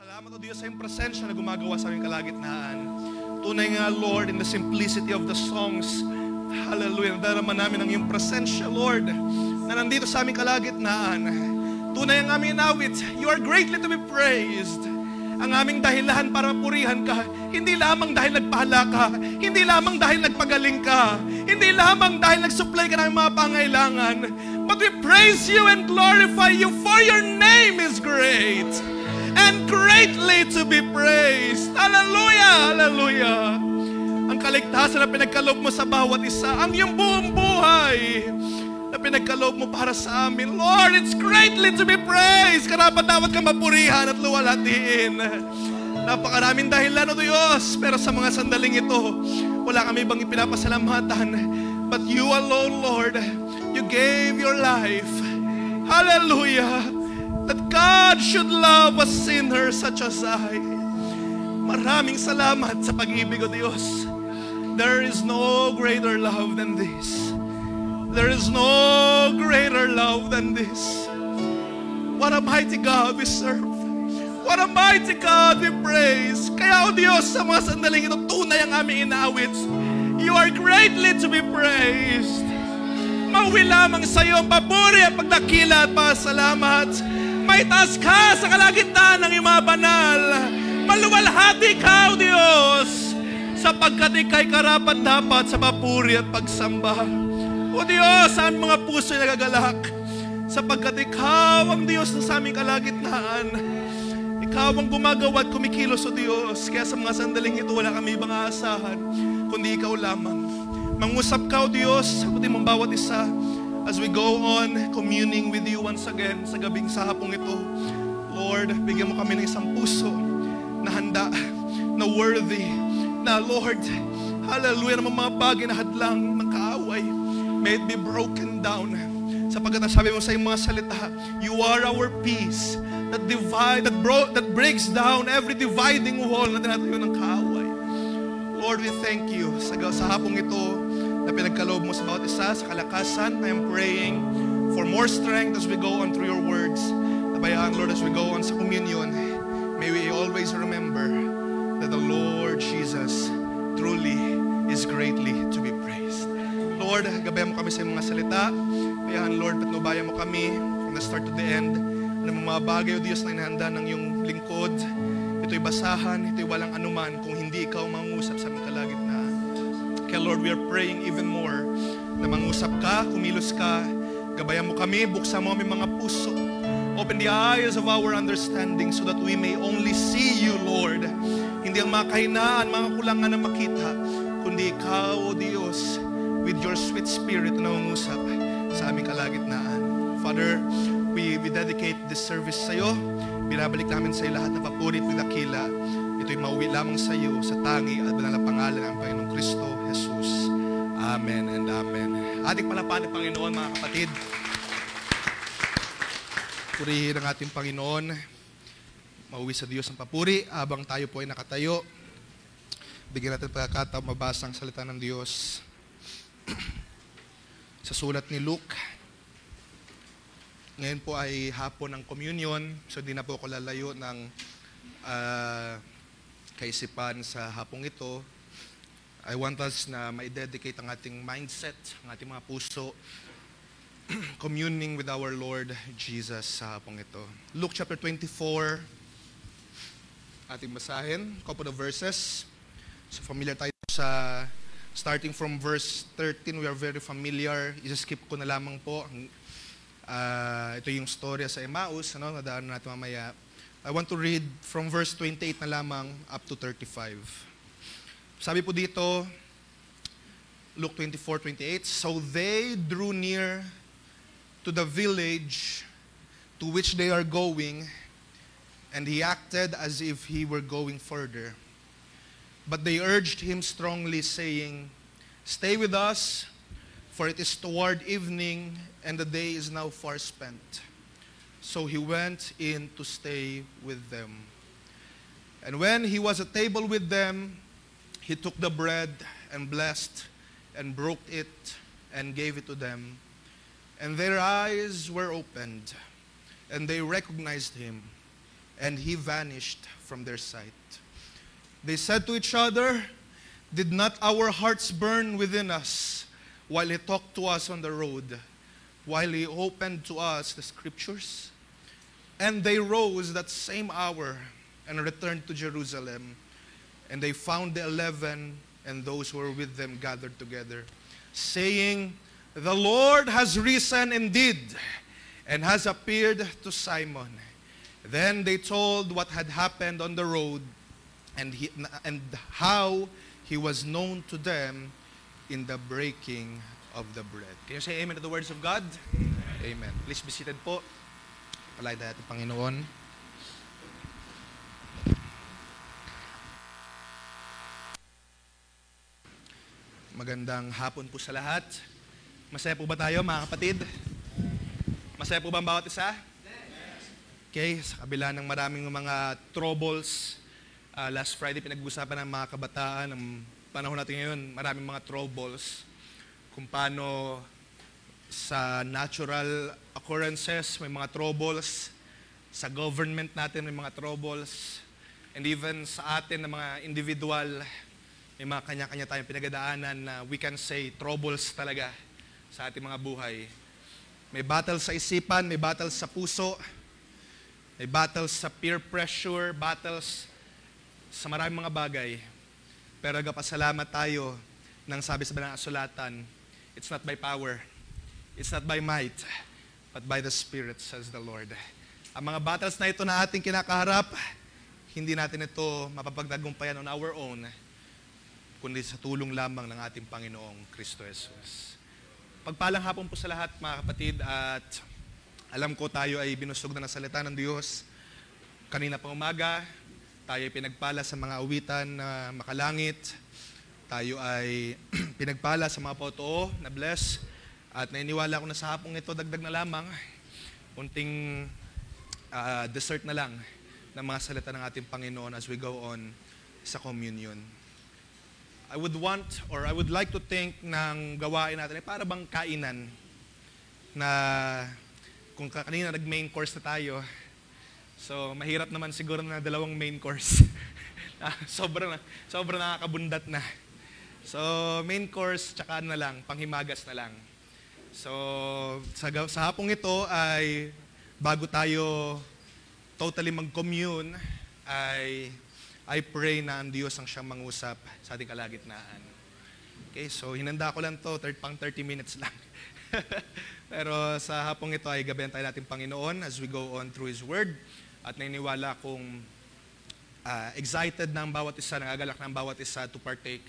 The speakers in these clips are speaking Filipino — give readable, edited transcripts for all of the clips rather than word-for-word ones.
Salamat o Diyos sa iyong presensya na gumagawa sa aming kalagitnaan. Tunay nga, Lord, in the simplicity of the songs, hallelujah, nadarama namin ang iyong presensya, Lord, na nandito sa aming kalagitnaan. Tunay ang aming inawit, you are greatly to be praised. Ang aming dahilan para mapurihan ka, hindi lamang dahil nagpahala ka, hindi lamang dahil nagpagaling ka, hindi lamang dahil nagsupply ka ng mga pangailangan, but we praise you and glorify you, for your name is great and greatly to be praised. Hallelujah! Hallelujah! Ang kaligtasan na pinagkaloob mo sa bawat isa, ang iyong buong buhay na pinagkaloob mo para sa amin, Lord, it's greatly to be praised. Karapat-dapat kang mapurihan at luwalhatiin. Napakaraming dahilan, O Diyos, pero sa mga sandaling ito, wala kami bang ipinapasalamatan. But you alone, Lord, you gave your life. Hallelujah! That God should love a sinner such as I. Maraming salamat sa pag-ibig, O Diyos. There is no greater love than this. There is no greater love than this. What a mighty God we serve. What a mighty God we praise. Kaya, O Diyos, sa mga sandaling ito, tunay ang aming inaawit. You are greatly to be praised. Mauwi lamang sa iyo ang papuri at pagdakila at pasalamat. May taas ka sa kalagitnaan ng iyong mga banal. Maluwalhati ka, O Diyos, sapagkat ika'y karapat-dapat sa papuri at pagsamba. O Diyos, sa aming mga puso ay nagagalak, sapagkat ikaw ang Diyos na sa aming kalagitnaan. Ikaw ang gumagawa at kumikilos, O Diyos. Kaya sa mga sandaling ito, wala kami ibang aasahan, kundi ikaw lamang. Mangusap ka, O Diyos, sa puti mong bawat isa, as we go on communing with you once again sa gabing sa hapong ito. Lord, bigyan mo kami ng isang puso na handa, na worthy, na Lord, hallelujah, ng mga bagay na hadlang ng kaaway, may it be broken down. Sapagkat sabi mo sa iyong mga salita, you are our peace that breaks down every dividing wall na tinatayo ng kaaway. Lord, we thank you sa hapong ito na pinagkaloob mo sa bawat isa, sa kalakasan. I am praying for more strength as we go on through your words. Nabayaan, Lord, as we go on sa communion, may we always remember that the Lord Jesus truly is greatly to be praised. Lord, gabayan mo kami sa mga salita. Bayaan, Lord, patnubayan mo kami from the start to the end. Ano mga bagay, O Diyos, na inahanda ng iyong lingkod, ito'y basahan, ito'y walang anuman kung hindi ikaw mangusap sa aming kalagitnaan. Kaya Lord, we are praying even more na mangusap ka, kumilos ka, gabayan mo kami, buksan mo aming mga puso. Open the eyes of our understanding so that we may only see you, Lord. Hindi ang mga kahinaan, mga kulangan na makita, kundi ikaw, O Diyos, with your sweet spirit na nangungusap sa aming kalagitnaan. Father, we dedicate this service sa iyo. Binabalik namin sa iyo lahat na papuri at dakila. Ito'y mauwi lamang sa iyo sa tangi at banal na pangalan ng Panginoong Kristo Jesus. Amen and amen. Ating palapahan ng Panginoon, mga kapatid. Purihin ang ating Panginoon. Mauwi sa Diyos ang papuri habang tayo po ay nakatayo. Bigyan natin pagkakataon mabasa ang salita ng Diyos. Sa sulat ni Luke. Ngayon po ay hapon ng communion, so di na po ako lalayo ng kaisipan sa hapong ito. I want us na ma-dedicate ang ating mindset, ang ating mga puso, communing with our Lord Jesus sa hapong ito. Luke chapter 24, ating basahin, couple of verses. So familiar tayo sa, starting from verse 13, we are very familiar. I-skip ko na lamang po. Ito yung storya sa Emmaus, nadaan natin mamaya. I want to read from verse 28 na lamang up to 35. Sabi po dito, Luke 24:28, so they drew near to the village to which they are going, and he acted as if he were going further. But they urged him strongly, saying, stay with us, for it is toward evening, and the day is now far spent. So he went in to stay with them. And when he was at table with them, he took the bread and blessed and broke it and gave it to them. And their eyes were opened, and they recognized him, and he vanished from their sight. They said to each other, "Did not our hearts burn within us while he talked to us on the road, while he opened to us the scriptures?" And they rose that same hour and returned to Jerusalem. And they found the 11 and those who were with them gathered together, saying, "The Lord has risen indeed and has appeared to Simon." Then they told what had happened on the road and how he was known to them in the breaking of the bread. Can you say amen to the words of God? Amen. Please be seated po. Palain tayo ating Panginoon. Magandang hapon po sa lahat. Masaya po ba tayo, mga kapatid? Masaya po ba ang bawat isa? Okay, sa kabila ng maraming mga troubles, last Friday pinag-usapan ng mga kabataan, ng panahon natin ngayon, maraming mga troubles, kung paano sa natural occurrences may mga troubles, sa government natin may mga troubles, and even sa atin na mga individual, may mga kanya-kanya tayong pinagdaanan na we can say troubles talaga sa ating mga buhay. May battle sa isipan, may battle sa puso, may battles sa peer pressure, battles sa maraming mga bagay. Pero nagpasalamat tayo nang sabi sa Banal na Kasulatan, it's not by power, it's not by might, but by the Spirit, says the Lord. Ang mga battles na ito na ating kinakaharap, hindi natin ito mapapagtagumpayan on our own, kundi sa tulong lamang ng ating Panginoong Kristo Jesus. Pagpalang hapon po sa lahat, mga kapatid, at alam ko tayo ay binusog na ng salita ng Diyos. Kanina pang umaga, tayo ay pinagpala sa mga awitan na makalangit. Tayo ay pinagpala sa mga potoo na bless. At nainiwala ko na sa hapong ito, dagdag na lamang, unting dessert na lang ng mga salita ng ating Panginoon as we go on sa communion. I would like to think ng gawain natin ay para bang kainan na kung kanina nag-main course na tayo, so mahirap naman siguro na dalawang main course. sobrang nakakabundat na. So main course tsaka na lang, panghimagas na lang. So sa hapong ito ay bago tayo totally mag-commune, I pray na ang Diyos ang siyang mangusap sa ating kalagitnaan. Okay, so hinanda ko lang to, pang 30 minutes lang. Pero sa hapong ito ay gabayan tayo natin Panginoon as we go on through His Word. At naniniwala kong excited na ang bawat isa, nagagalak na ang bawat isa to partake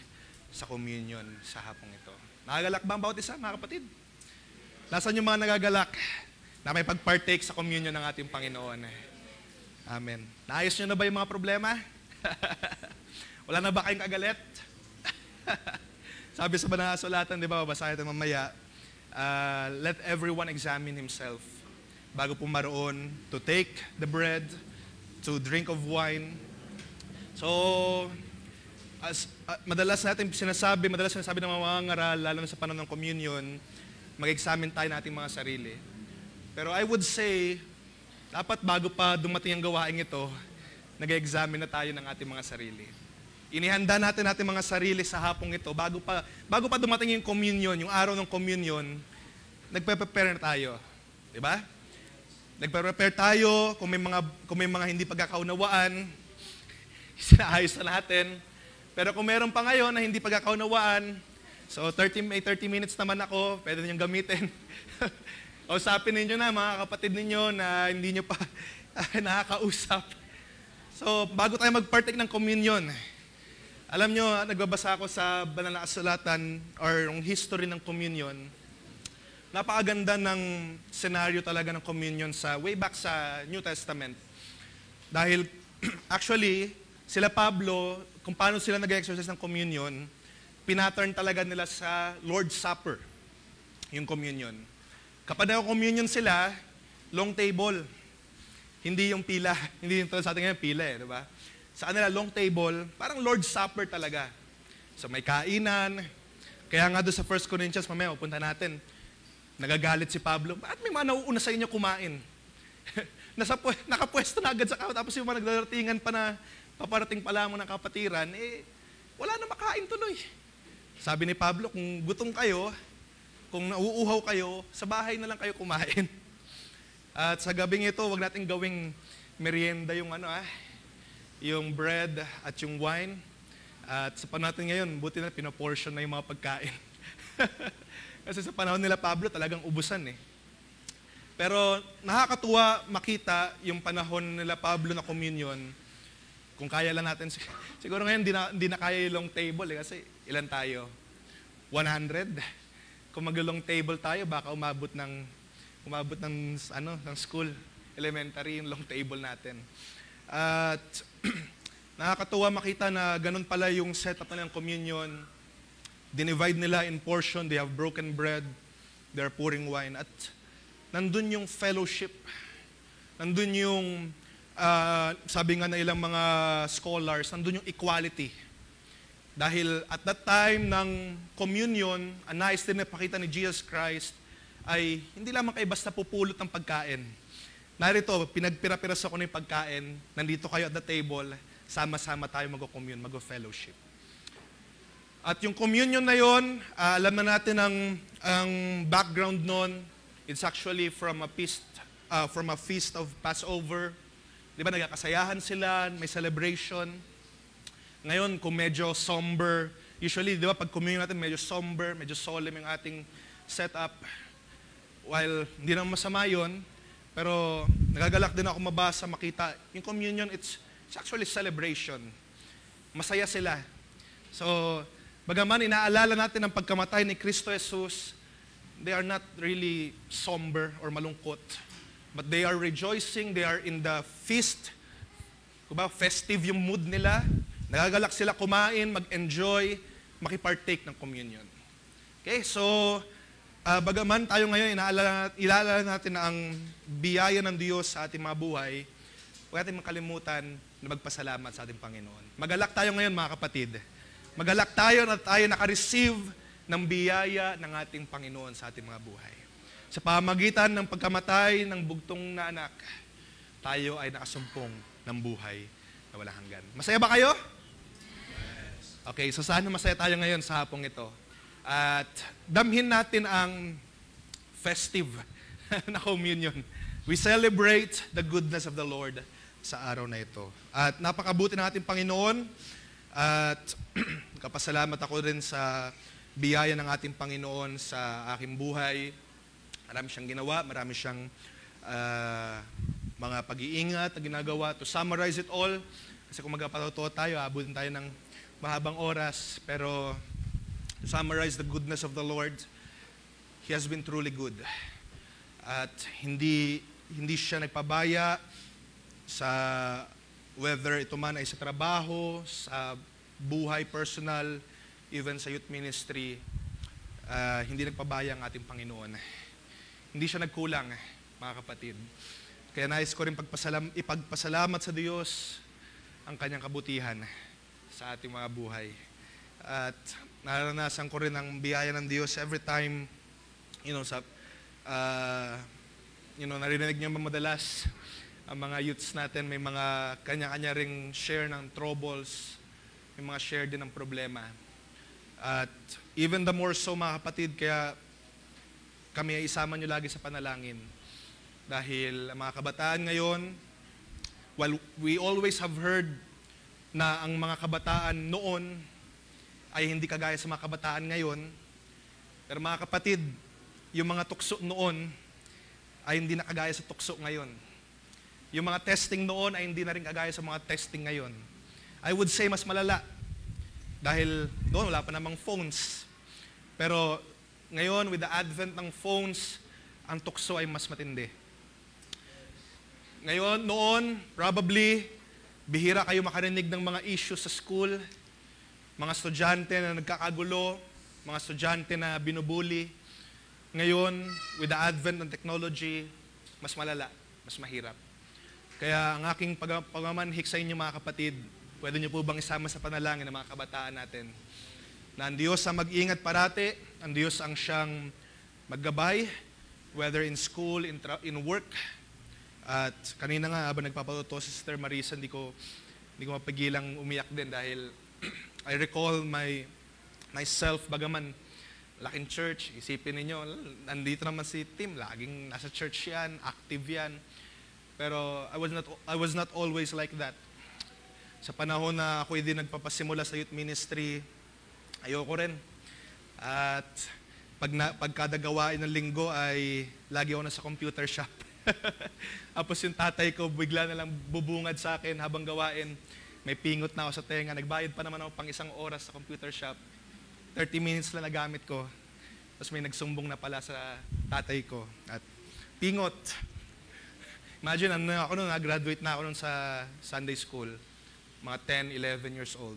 sa communion sa hapong ito. Nagagalak ba ang bawat isa, mga kapatid? Nasaan yung mga nagagalak na may pag-partake sa communion ng ating Panginoon? Amen. Naayos nyo na ba yung mga problema? Wala na ba kayong kagalit? Sabi sa Banal na Kasulatan, di ba, babasahin natin mamaya, let everyone examine himself bago po maroon to take the bread, to drink of wine. So, madalas sinasabi ng mga ngaral, lalo na sa panahon ng communion, mag-examine tayo ng ating mga sarili. Pero I would say, dapat bago pa dumating ang gawain ito, nag-examine na tayo ng ating mga sarili. Inihanda natin ating mga sarili sa hapong ito. Bago pa dumating yung communion, yung araw ng communion, nagpe-prepare na tayo. Diba? Nagpe-prepare tayo, kung may mga hindi pagkakaunawaan, sinaayos na natin. Pero kung meron pa ngayon na hindi pagkakaunawaan, so 30 minutes naman ako, pwede ninyong gamitin. Usapin ninyo na mga kapatid ninyo na hindi nyo pa nakakausap. So, bago tayo mag-partake ng communion, alam nyo, nagbabasa ako sa Banal na Kasulatan or yung history ng communion. Napakaganda ng senaryo talaga ng communion sa way back sa New Testament. Dahil actually, sila Pablo, kung paano sila nag-exercise ng communion, pinattern talaga nila sa Lord's Supper, yung communion. Kapag nag-communion sila, long table. Hindi yung pila. Hindi yung sa atin ngayon, pila di ba? Sa kanila, long table, parang Lord's Supper talaga. So may kainan. Kaya nga doon sa 1 Corinthians, mamaya, pupunta natin, nagagalit si Pablo, bakit may mga nauuna sa inyo kumain? nakapwesto na agad sa kapatiran. Tapos yung mga naglaratingan pa na paparating pala mo ng kapatiran, wala na makain tuloy. Sabi ni Pablo, kung gutom kayo, kung nauuhaw kayo, sa bahay na lang kayo kumain. At sa gabing ito, wag natin gawing merienda yung yung bread at yung wine. At sa panahon natin ngayon, buti na pinoportion na yung mga pagkain. Kasi sa panahon nila Pablo, talagang ubusan eh. Pero nakakatuwa makita yung panahon nila Pablo na communion. Kung kaya lang natin, siguro ngayon hindi na kaya yung long table eh, kasi ilan tayo? 100? Kung mag-long table tayo, baka umabot ng school, elementary, yung long table natin. At nakakatuwa makita na ganun pala yung setup nila ng communion. Dinivide nila in portion, they have broken bread, they are pouring wine. At nandun yung fellowship, nandun yung, sabi nga na ilang mga scholars, nandun yung equality. Dahil at that time ng communion, ang nais din na pakita ni Jesus Christ ay hindi lamang kayo basta pupulot ng pagkain. Narito, pinagpira-piras ako ng pagkain, nandito kayo at the table, sama-sama tayo mag-commune, mag-fellowship. At yung communion na yon, alam na natin ang background nun, it's actually from a feast of Passover. Di ba, nagkakasayahan sila, may celebration. Ngayon, kung medyo somber, usually, di ba, pag communion natin, medyo somber, medyo solemn yung ating setup. While hindi naman masama yun, pero nagagalak din ako mabasa, makita, yung communion, it's actually celebration. Masaya sila. So, bagaman inaalala natin ang pagkamatay ni Kristo Jesus, they are not really somber or malungkot. But they are rejoicing, they are in the feast. Diba? Festive yung mood nila. Nagagalak sila kumain, mag-enjoy, makipartake ng communion. Okay, so, bagaman tayo ngayon, ilaalala natin na ang biyaya ng Diyos sa ating mga buhay, huwag natin makalimutan na magpasalamat sa ating Panginoon. Magalak tayo ngayon, mga kapatid. Magalak tayo na tayo nakareceive ng biyaya ng ating Panginoon sa ating mga buhay. Sa pamagitan ng pagkamatay ng bugtong na anak, tayo ay nakasumpong ng buhay na walang hanggan. Masaya ba kayo? Okay, so sana masaya tayo ngayon sa hapong ito. At damhin natin ang festive na communion. We celebrate the goodness of the Lord sa araw na ito. At napakabuti ng ating Panginoon. At kapasalamat ako rin sa biyaya ng ating Panginoon sa aking buhay. Marami siyang ginawa, marami siyang mga pag-iingat na ginagawa. To summarize it all, kasi kung magpapatuto tayo, abutin tayo ng mahabang oras. Pero to summarize the goodness of the Lord, He has been truly good. At hindi siya nagpabaya sa whether ito man ay sa trabaho, sa buhay personal, even sa youth ministry, hindi nagpabaya ang ating Panginoon. Hindi siya nagkulang, mga kapatid. Kaya nais ko rin ipagpasalamat sa Diyos ang kanyang kabutihan sa ating mga buhay. At naranasan ko rin ang biyaya ng Diyos every time, narinig niyo madalas ang mga youths natin, may mga kanya-kanya ring share ng troubles, may mga share din ng problema. At even the more so, mga kapatid, kaya kami ay isama nyo lagi sa panalangin. Dahil ang mga kabataan ngayon, while we always have heard na ang mga kabataan noon ay hindi kagaya sa mga kabataan ngayon, pero mga kapatid, yung mga tukso noon ay hindi na kagaya sa tukso ngayon. Yung mga testing noon ay hindi na rin kagaya sa mga testing ngayon. I would say mas malala. Dahil doon wala pa namang phones. Pero ngayon, with the advent ng phones, ang tukso ay mas matindi. Ngayon, noon, probably, bihira kayo makarinig ng mga issues sa school, mga estudyante na nagkakagulo, mga estudyante na binubuli. Ngayon, with the advent ng technology, mas malala, mas mahirap. Kaya ang aking pagmamanhik sa inyo, mga kapatid, pwede niyo po bang isama sa panalangin ng mga kabataan natin? Na ang Diyos ang mag-ingat parati, ang Diyos ang siyang maggabay, whether in school, in work, At kanina nga, habang nagpapatuto si Sister Marisa, hindi ko mapigilang umiyak din dahil I recall myself, bagaman laking church, isipin ninyo, nandito naman si Tim, laging nasa church yan, active yan. Pero I was not always like that. Sa panahon na ako din nagpapasimula sa youth ministry, ayoko rin. At pagkada gawain ng linggo ay lagi ako nasa computer shop. Tapos yung tatay ko bigla na lang bubungad sa akin habang gawain. May pingot na ako sa tenga. Nagbayad pa naman ako pang 1 oras sa computer shop. 30 minutes lang nagamit ko. Tapos may nagsumbong na pala sa tatay ko. At pingot. Imagine, graduate na ako nun sa Sunday school. Mga 10, 11 years old.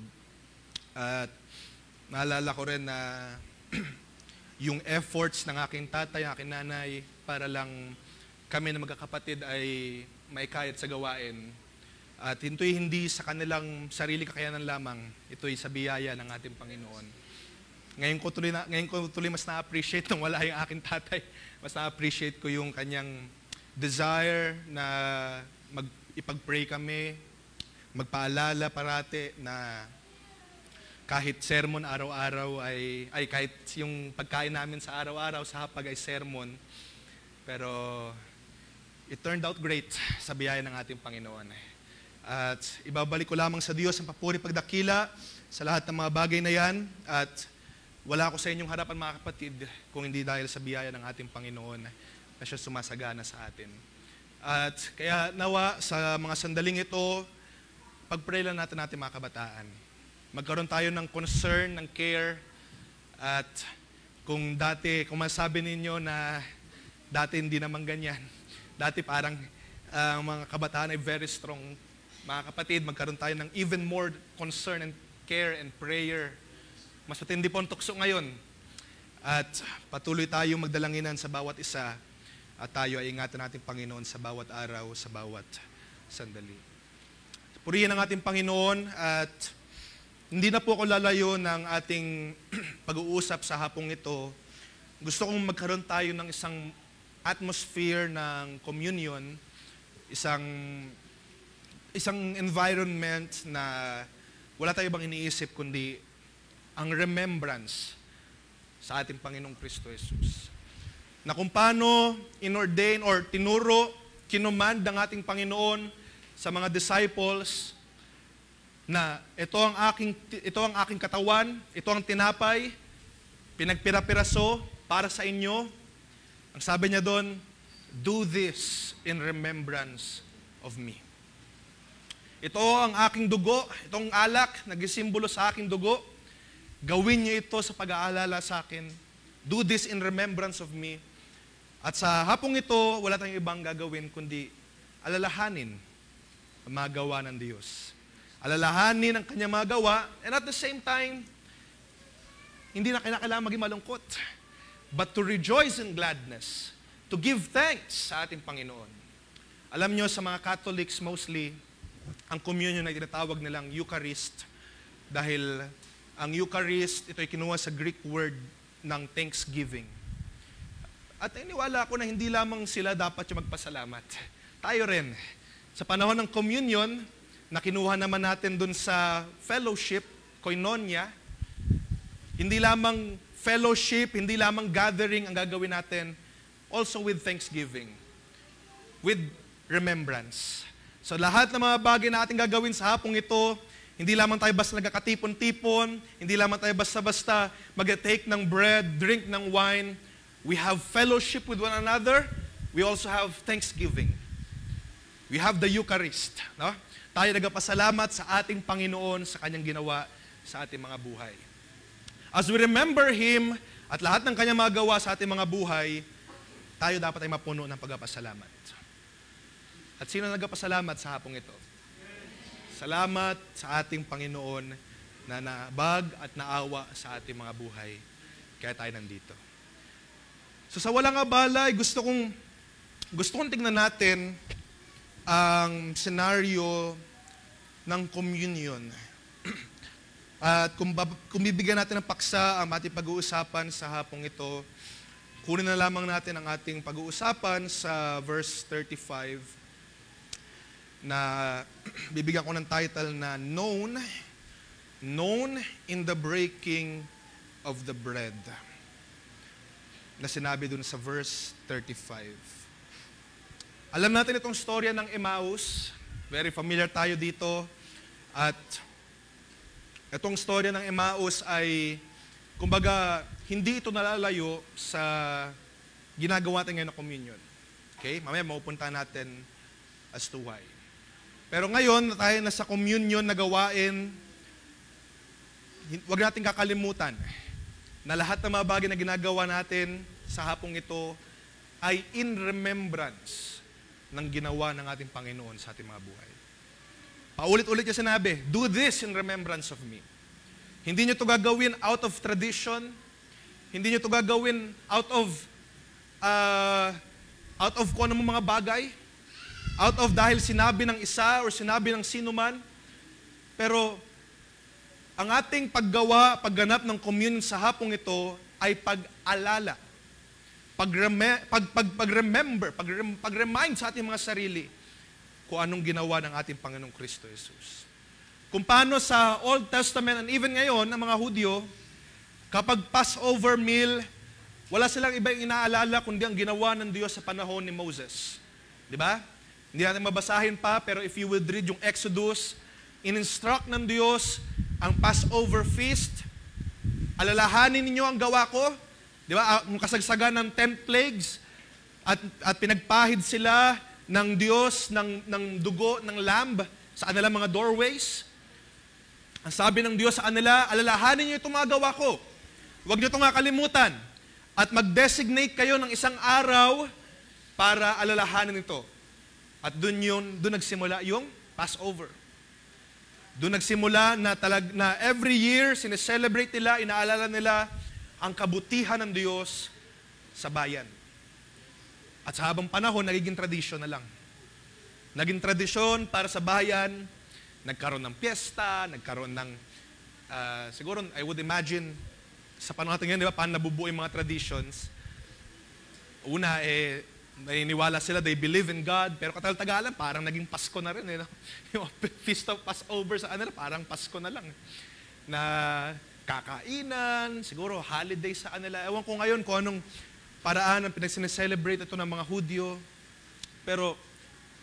At naalala ko rin na yung efforts ng aking tatay, aking nanay, para lang kami na magkakapatid ay maikayat sa gawain. At ito'y hindi sa kanilang sarili kakayanan lamang, ito'y sa biyaya ng ating Panginoon. Ngayon ko tuloy mas na-appreciate nung wala yung aking tatay. Mas na-appreciate ko yung kanyang desire na ipag-pray kami, magpaalala parati na kahit sermon araw-araw ay kahit yung pagkain namin sa araw-araw sa hapag ay sermon. Pero it turned out great sa biyaya ng ating Panginoon. At ibabalik ko lamang sa Diyos ang papuri pagdakila sa lahat ng mga bagay na yan. At wala ko sa inyong harapan mga kapatid kung hindi dahil sa biyaya ng ating Panginoon na siya sumasagana sa atin. At kaya nawa sa mga sandaling ito, pag-pray lang natin mga kabataan. Magkaroon tayo ng concern, ng care. At kung masabi ninyo na dati hindi naman ganyan, dati parang mga kabataan ay very strong. Mga kapatid, magkaroon tayo ng even more concern and care and prayer. Mas matindi po ang tukso ngayon. At patuloy tayong magdalanginan sa bawat isa. At tayo ay ingatan natin Panginoon sa bawat araw, sa bawat sandali. Purihin ang ating Panginoon at hindi na po ako lalayo ng ating pag-uusap sa hapong ito. Gusto kong magkaroon tayo ng isang atmosphere ng communion, isang environment na wala tayo bang iniisip kundi ang remembrance sa ating Panginoong Kristo Jesus. Na kung paano inordain or tinuro, kinumand ng ating Panginoon sa mga disciples na ito ang aking katawan, ito ang tinapay, pinagpira-piraso para sa inyo. Ang sabi niya doon, do this in remembrance of me. Ito ang aking dugo, itong alak, nagisimbolo sa aking dugo. Gawin niyo ito sa pag-aalala sa akin. Do this in remembrance of me. At sa hapong ito, wala tayong ibang gagawin kundi alalahanin ang mga gawa ng Diyos. Alalahanin ang kanyang mga gawa, and at the same time, hindi na kailangan maging malungkot, but to rejoice in gladness, to give thanks sa ating Panginoon. Alam nyo, sa mga Catholics mostly, ang communion ay tinatawag nilang Eucharist dahil ang Eucharist, ito ay kinuha sa Greek word ng thanksgiving. At iniwala ko na hindi lamang sila dapat yung magpasalamat. Tayo rin. Sa panahon ng communion, na kinuha naman natin dun sa fellowship, koinonia, hindi lamang fellowship, hindi lamang gathering ang gagawin natin, also with thanksgiving, with remembrance. So lahat ng mga bagay na ating gagawin sa hapong ito, hindi lamang tayo basta nagkakatipon-tipon, hindi lamang tayo basta-basta mag-take ng bread, drink ng wine. We have fellowship with one another. We also have thanksgiving. We have the Eucharist. No? Tayo nagpasalamat sa ating Panginoon sa kanyang ginawa sa ating mga buhay. As we remember Him at lahat ng kanyang mga gawa sa ating mga buhay, tayo dapat ay mapuno ng pagpapasalamat. At sino nagpasalamat sa hapong ito? Salamat sa ating Panginoon na nabag at naawa sa ating mga buhay. Kaya tayo nandito. So sa walang abala, gusto kong tingnan natin ang senaryo ng communion. At kung bibigyan natin ng paksa ang ating pag-uusapan sa hapong ito, kunin na lamang natin ang ating pag-uusapan sa verse 35 na bibigyan ko ng title na Known in the Breaking of the Bread, na sinabi dun sa verse 35. Alam natin itong storya ng Emmaus. Very familiar tayo dito. At itong storya ng Emmaus ay, kumbaga, hindi ito nalalayo sa ginagawa natin ngayon na communion. Okay? Mamaya mapupunta natin as to why. Pero ngayon, tayo na sa communion na gawain, huwag natin kakalimutan na lahat ng mga bagay na ginagawa natin sa hapong ito ay in remembrance ng ginawa ng ating Panginoon sa ating mga buhay. Paulit-ulit niya sinabi, do this in remembrance of me. Hindi niyo ito gagawin out of tradition. Hindi niyo ito gagawin out of kung anong mga bagay. Out of dahil sinabi ng isa or sinabi ng sino man. Pero ang ating pagganap ng communion sa hapong ito ay pag-alala. Pag-remind sa ating mga sarili kung anong ginawa ng ating Panginoong Kristo Jesus. Kung paano sa Old Testament and even ngayon, ang mga Hudyo, kapag Passover meal, wala silang ibang inaalala kundi ang ginawa ng Diyos sa panahon ni Moses. Di ba? Hindi natin mabasahin pa, pero if you would read yung Exodus, in-instruct ng Diyos ang Passover feast. Alalahanin ninyo ang gawa ko. Di ba? Ang kasagsagan ng 10 plagues. At pinagpahid sila ng Diyos ng dugo ng lamb sa kanilang mga doorways. Ang sabi ng Diyos sa kanila, alalahanin niyo itong mga gawa ko. Huwag niyo itong kakalimutan. At mag-designate kayo ng isang araw para alalahanin ito. At doon nagsimula yung Passover. Doon nagsimula na every year, sineselebrate nila, inaalala nila ang kabutihan ng Diyos sa bayan. At sa habang panahon, nagiging tradisyon na lang. Naging tradisyon para sa bayan, nagkaroon ng piyesta, nagkaroon ng, siguro, I would imagine, sa panahon natin ngayon, di ba, paano nabubuo yung mga traditions? Una, naniniwala sila, they believe in God, pero katagal-tagalan, parang naging Pasko na rin. No? Yung Feast of Passover sa kanila, parang Pasko na lang. Na kakainan, siguro holiday sa kanila. Ewan ko ngayon kung anong paraan ang pinag-celebrate ito ng mga Hudyo. Pero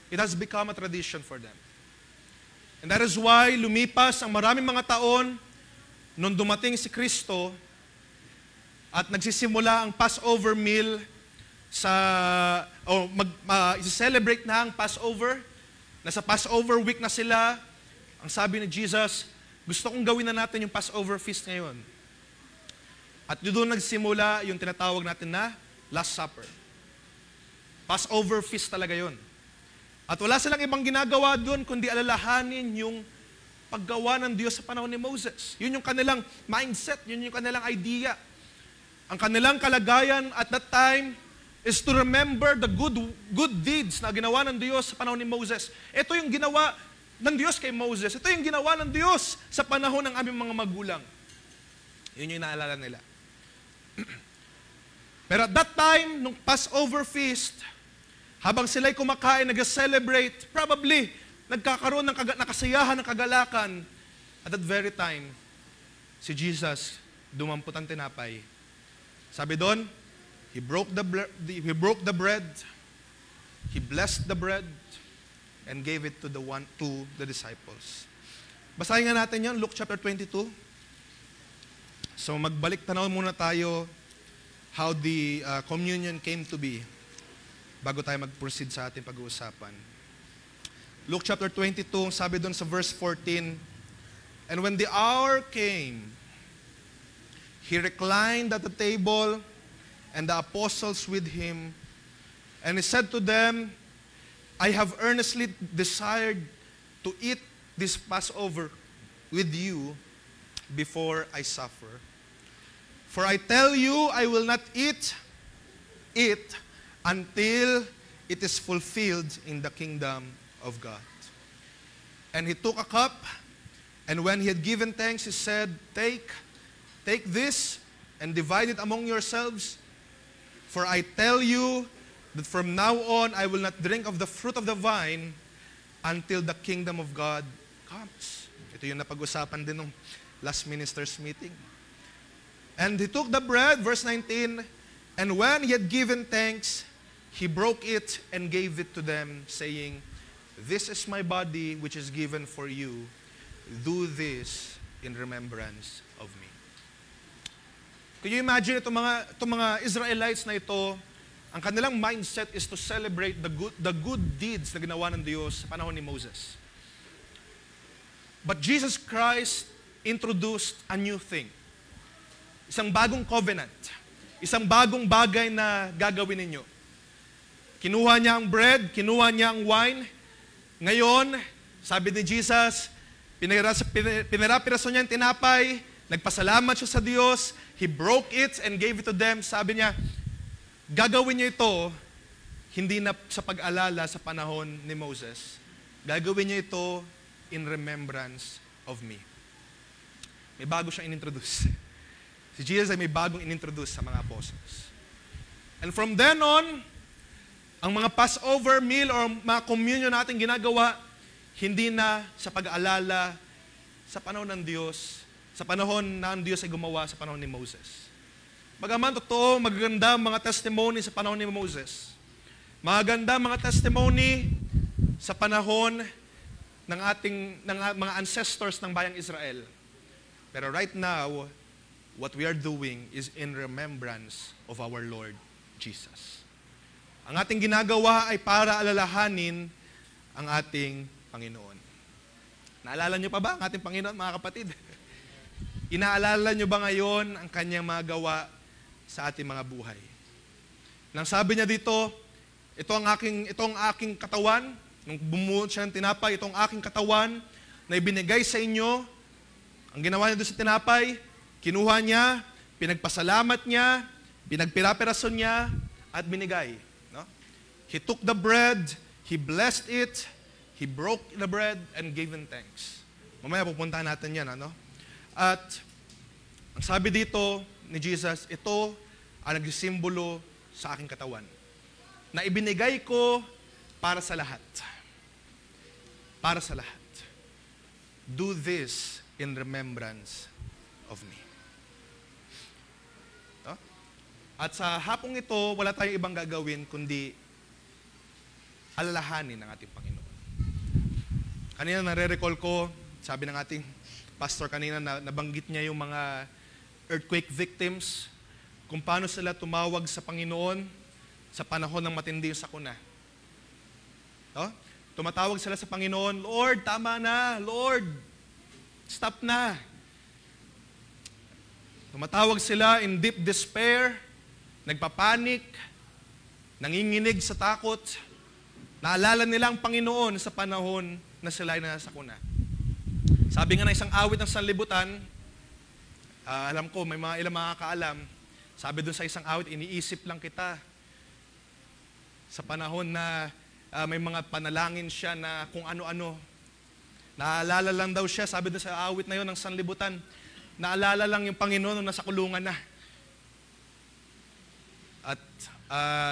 it has become a tradition for them. And that is why lumipas ang maraming mga taon nung dumating si Kristo at nagsisimula ang Passover meal i-celebrate na ang Passover. Nasa Passover week na sila. Ang sabi ni Jesus, gusto kong gawin na natin yung Passover feast ngayon. At doon nagsimula yung tinatawag natin na Last Supper. Passover feast talaga yon. At wala silang ibang ginagawa doon kundi alalahanin yung paggawa ng Diyos sa panahon ni Moses. Yun yung kanilang mindset, yun yung kanilang idea. Ang kanilang kalagayan at that time is to remember the good deeds na ginawa ng Diyos sa panahon ni Moses. Ito yung ginawa ng Diyos kay Moses. Ito yung ginawa ng Diyos sa panahon ng aming mga magulang. Yun yung naalala nila. Pero at that time, nung Passover feast, habang sila'y kumakain, nag-celebrate, probably, nagkakaroon ng kasiyahan, ng kagalakan. At that very time, si Jesus, dumampot ang tinapay. Sabi doon, He broke the bread, He blessed the bread, and gave it to the disciples. Basahin nga natin yan, Luke chapter 22. So magbalik tanaw muna tayo how the communion came to be bago tayo mag-proceed sa ating pag-uusapan. Luke chapter 22, sabi doon sa verse 14, and when the hour came, He reclined at the table, and the apostles with Him, and He said to them, I have earnestly desired to eat this Passover with you before I suffer. For I tell you, I will not eat it until it is fulfilled in the kingdom of God. And He took a cup, and when He had given thanks, He said, Take this and divide it among yourselves. For I tell you that from now on I will not drink of the fruit of the vine until the kingdom of God comes. Ito yung napag-usapan din ng last ministers meeting. And he took the bread, verse 19, and when he had given thanks, he broke it and gave it to them, saying, "This is my body which is given for you. Do this in remembrance of me." Can you imagine itong mga Israelites na ito, ang kanilang mindset is to celebrate the good deeds na ginawa ng Diyos sa panahon ni Moses. But Jesus Christ introduced a new thing. Isang bagong covenant. Isang bagong bagay na gagawin ninyo. Kinuha niya ang bread, kinuha niya ang wine. Ngayon, sabi ni Jesus, pinirapiraso niya ang tinapay, nagpasalamat siya sa Diyos, He broke it and gave it to them. Sabi niya, gagawin niya ito, hindi na sa pag-alala sa panahon ni Moses. Gagawin niya ito in remembrance of me. May bago siyang inintroduce. Si Jesus ay may bagong inintroduce sa mga apostles. And from then on, ang mga Passover meal or mga communion natin ginagawa, hindi na sa pag-aalala sa panahon ng Diyos, sa panahon na ang Diyos ay gumawa sa panahon ni Moses. Bagaman totoo, magaganda mga testimony sa panahon ni Moses. Magaganda mga testimony sa panahon ng mga ancestors ng bayang Israel. Pero right now, what we are doing is in remembrance of our Lord Jesus. Ang ating ginagawa ay para alalahanin ang ating Panginoon. Naalala niyo pa ba ang ating Panginoon, mga kapatid? Inaalala niyo ba ngayon ang kanyang mga gawa sa ating mga buhay? Nang sabi niya dito, ito ang aking katawan, nung bumuo siya ng tinapay, ito ang aking katawan na ibinigay sa inyo. Ang ginawa niya doon sa tinapay, kinuha niya, pinagpasalamat niya, pinagpirapiraso niya, at binigay. No? He took the bread, He blessed it, He broke the bread, and gave Him thanks. Mamaya pupuntahan natin yan. Ano? At ang sabi dito ni Jesus, ito ang nagsisimbolo sa aking katawan, na ibinigay ko para sa lahat. Para sa lahat. Do this in remembrance of me. No? At sa hapong ito, wala tayong ibang gagawin kundi alalahanin ng ating Panginoon. Kanina nare-recall ko, sabi ng ating pastor kanina, na nabanggit niya yung mga earthquake victims, kung paano sila tumawag sa Panginoon sa panahon ng matindi yung sakuna. No? Tumatawag sila sa Panginoon, Lord, tama na, Lord, stop na. Tumatawag sila in deep despair, nagpapanik, nanginginig sa takot. Naalala nila ang Panginoon sa panahon na sila ay nasakuna. Sabi nga na isang awit ng sanlibutan, alam ko, may mga ilang makakaalam, sabi dun sa isang awit, iniisip lang kita. Sa panahon na may mga panalangin siya na kung ano-ano. Naalala lang daw siya, sabi dun sa awit na yon ng sanlibutan, naalala lang yung Panginoon nung nasa kulungan na. At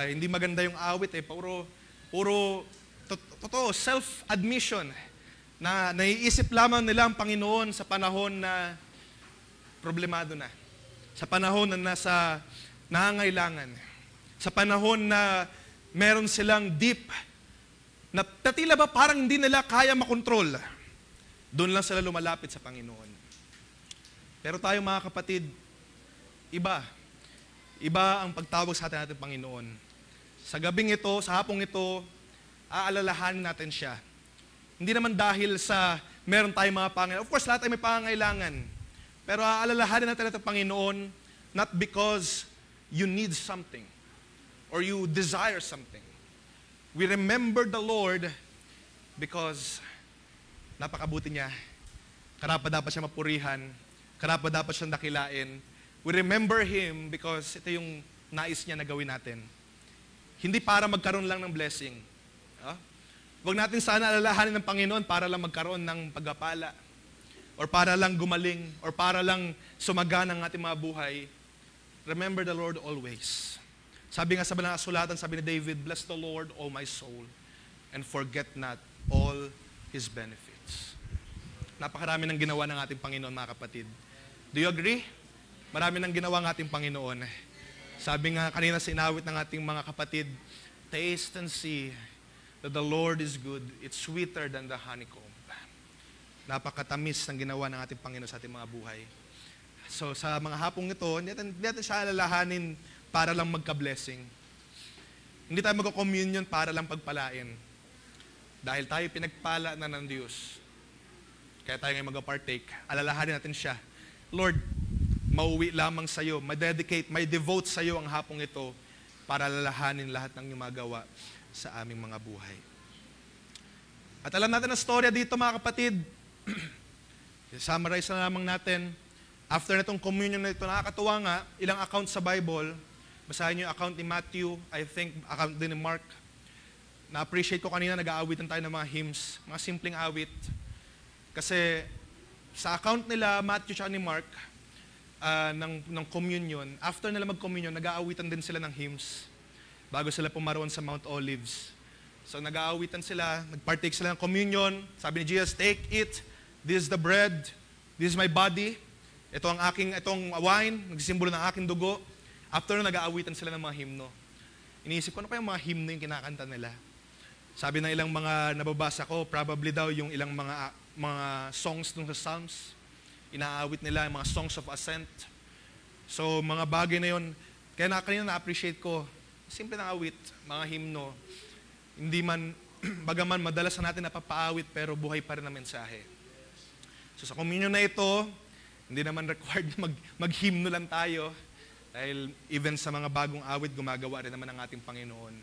hindi maganda yung awit puro totoo, self-admission na naiisip lamang nila ang Panginoon sa panahon na problemado na. Sa panahon na nasa nangangailangan. Sa panahon na meron silang deep na tila ba parang hindi nila kaya makontrol. Doon lang sila lumalapit sa Panginoon. Pero tayo mga kapatid, iba. Iba ang pagtawag sa ating Panginoon. Sa gabing ito, sa hapong ito, aalalahanin natin siya. Hindi naman dahil sa meron tayong mga pangailangan. Of course, lahat ay may pangailangan. Pero aalalahanin natin ang Panginoon not because you need something or you desire something. We remember the Lord because napakabuti niya. Karapat-dapat siya mapurihan. Karapat-dapat siyang dakilain. We remember Him because ito yung nais niya na gawin natin. Hindi para magkaroon lang ng blessing. Huwag natin sana alalahanin ng Panginoon para lang magkaroon ng pagpapala or para lang gumaling or para lang sumagana ang ating mga buhay. Remember the Lord always. Sabi nga sa banal na kasulatan, sabi ni David, bless the Lord, O my soul, and forget not all His benefits. Napakarami ng ginawa ng ating Panginoon, mga kapatid. Do you agree? Marami ng ginawa ng ating Panginoon. Sabi nga kanina sinawit ng ating mga kapatid, taste and see that the Lord is good. It's sweeter than the honeycomb. Napakatamis ng ginawa ng ating Panginoon sa ating mga buhay. So sa mga hapong ito, hindi natin siya alalahanin para lang magka-blessing. Hindi tayo magka-communion para lang pagpalain. Dahil tayo pinagpala na ng Diyos. Kaya tayo ngayon mag-partake. Alalahanin natin siya. Lord, mauwi lamang sa iyo, may devote sa iyo ang hapong ito para alalahanin lahat ng iyong magawa sa aming mga buhay. At alam natin ang storya dito, mga kapatid. Summarize na lamang natin. After na itong communion na ito, nakakatuwa nga, ilang account sa Bible. Basahin niyo yung account ni Matthew, I think account din ni Mark. Na-appreciate ko kanina, nag-aawitan tayo ng mga hymns, mga simpleng awit. Kasi sa account nila, Matthew at ni Mark, ng communion, after nila mag-communion, nag-aawitan din sila ng hymns bago sila pumaroon sa Mount Olives. So nag-aawitan sila, nag-partake sila ng communion. Sabi ni Jesus, take it, this is the bread, this is my body. Itong wine, nagsisimbolo ng aking dugo. After na nag-aawitan sila ng mga himno. Iniisip ko, ano pa yung mga himno yung kinakanta nila? Sabi ng ilang mga nababasa ko, probably daw yung ilang mga songs dun sa Psalms. Inaawit nila yung mga songs of ascent. So, mga bagay na yun. Kaya kanina na-appreciate ko, simple na awit, mga himno. Hindi man, bagaman madalas na natin napapaawit, pero buhay pa rin ang mensahe. So, sa communion na ito, hindi naman required na mag-hymno lang tayo. Dahil even sa mga bagong awit, gumagawa rin naman ang ating Panginoon.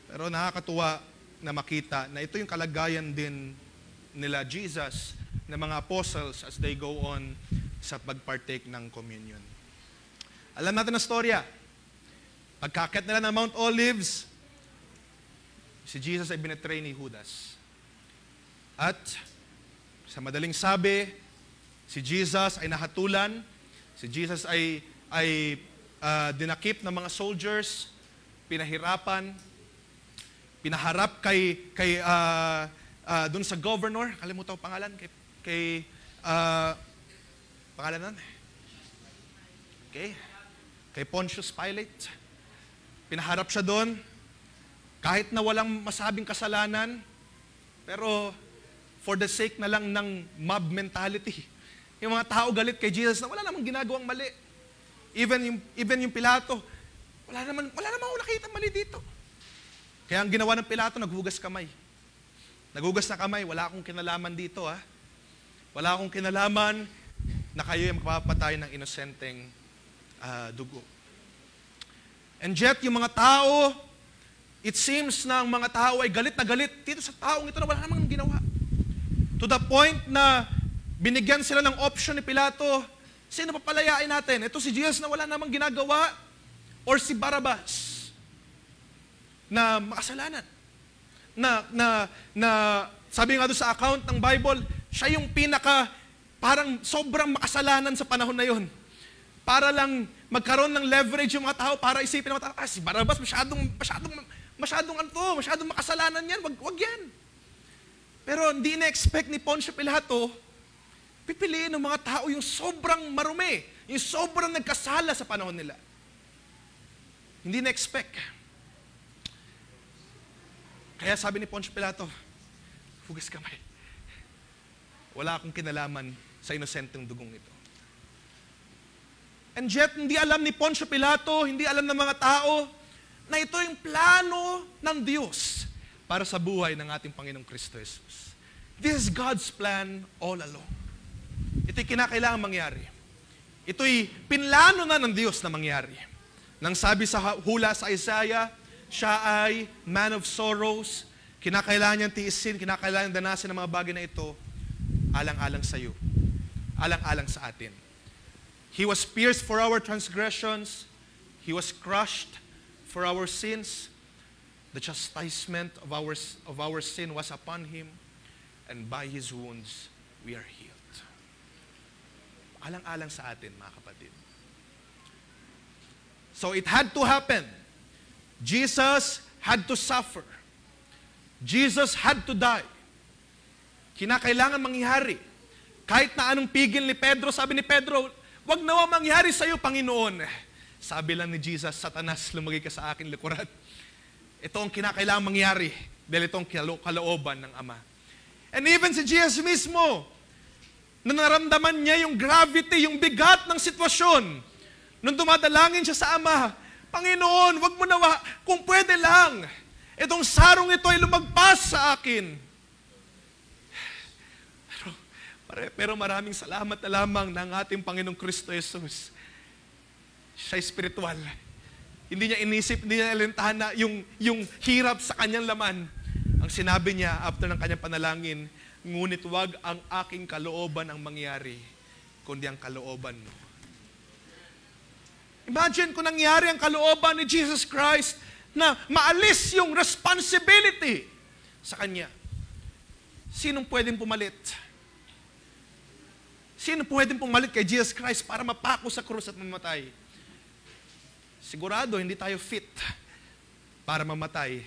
Pero nakakatuwa na makita na ito yung kalagayan din nila Jesus, ng mga apostles as they go on sa pagpartake ng communion. Alam natin ang storya. Pagkakit nila ng Mount Olives, si Jesus ay binetray ni Judas. At sa madaling sabi, si Jesus ay nahatulan, si Jesus ay dinakip ng mga soldiers, pinahirapan, pinaharap dun sa governor, kalimutan ko pangalan, pangalan nun? Kay Pontius Pilate. Pinaharap siya doon, kahit na walang masabing kasalanan, pero for the sake na lang ng mob mentality. Yung mga tao galit kay Jesus na wala namang ginagawang mali. Even yung Pilato, wala namang ako nakita mali dito. Kaya ang ginawa ng Pilato, naghugas kamay. Naghugas na kamay, wala akong kinalaman dito ha. Wala akong kinalaman na kayo yung magpapatay ng inosenteng dugo. And yet, yung mga tao, it seems na ang mga tao ay galit na galit dito sa taong ito na wala namang ginawa. To the point na binigyan sila ng option ni Pilato, sino papalayain natin? Ito si Jesus na wala namang ginagawa or si Barabas na makasalanan? Na sabi nga doon sa account ng Bible, siya yung parang sobrang makasalanan sa panahon na yon. Para lang magkaroon ng leverage yung mga tao para isipin ng mga tao, si Barabas masyadong makasalanan yan, wag yan. Pero hindi na-expect ni Poncio Pilato, pipiliin ng mga tao yung sobrang marumi, yung sobrang nagkasala sa panahon nila. Hindi na-expect. Kaya sabi ni Poncio Pilato, hugas kamay. Wala akong kinalaman sa inosenteng dugong ito. And yet, hindi alam ni Poncio Pilato, hindi alam ng mga tao, na ito yung plano ng Diyos para sa buhay ng ating Panginoong Kristo Jesus. This is God's plan all along. Ito'y kinakailangan mangyari. Ito'y pinlano na ng Diyos na mangyari. Nang sabi sa hula sa Isaiah, siya ay man of sorrows, kinakailangan niyang tiisin, kinakailangan danasin ng mga bagay na ito, alang-alang sa iyo, alang-alang sa atin. He was pierced for our transgressions, He was crushed for our sins. The chastisement of our sin was upon Him, and by His wounds we are healed. Alang-alang sa atin, mga kapatid. So it had to happen. Jesus had to suffer. Jesus had to die. kinakailangan mangyari. Kahit na anong pigil ni Pedro, sabi ni Pedro, wag nawa mangyari sa iyo, Panginoon. Sabi lang ni Jesus, Satanas, lumagay ka sa akin likuran. Ito ang kinakailangan mangyari dahil itong kalooban ng Ama. And even si Jesus mismo, na naramdaman niya yung gravity, yung bigat ng sitwasyon, nung dumadalangin siya sa Ama, Panginoon, wag mo nawa, kung pwede lang, itong sarong ito ay lumagpas sa akin. Pero maraming salamat na lamang ng ating Panginoong Kristo Jesus. Siya espiritual. Hindi niya inisip, hindi niya alintana yung hirap sa kanyang laman. Ang sinabi niya after ng kanyang panalangin, ngunit wag ang aking kalooban ang mangyari, kundi ang kalooban mo. Imagine kung nangyari ang kalooban ni Jesus Christ na maalis yung responsibility sa kanya. Sinong pwedeng pumalit? Sino pwedeng pumalit kay Jesus Christ para mapako sa krus at mamatay? Sigurado, hindi tayo fit para mamatay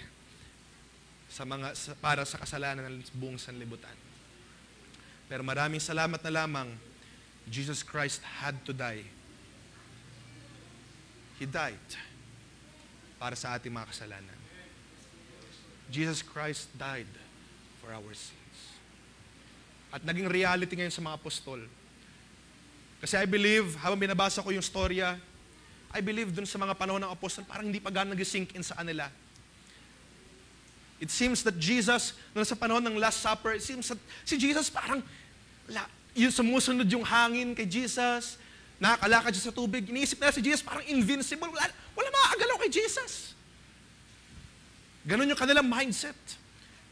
para sa kasalanan ng buong sanlibutan. Pero maraming salamat na lamang, Jesus Christ had to die. He died para sa ating mga kasalanan. Jesus Christ died for our sins. At naging reality ngayon sa mga apostol. Kasi I believe, habang binabasa ko yung storya, I believe dun sa mga panahon ng apostol, parang hindi pa gano'n nag-sink in sa kanila. It seems that Jesus, nung sa panahon ng Last Supper, it seems that si Jesus parang, yung sumusunod yung hangin kay Jesus, nakakalakad siya sa tubig, iniisip nila si Jesus parang invincible, wala makakagalaw kay Jesus. Ganon yung kanilang mindset.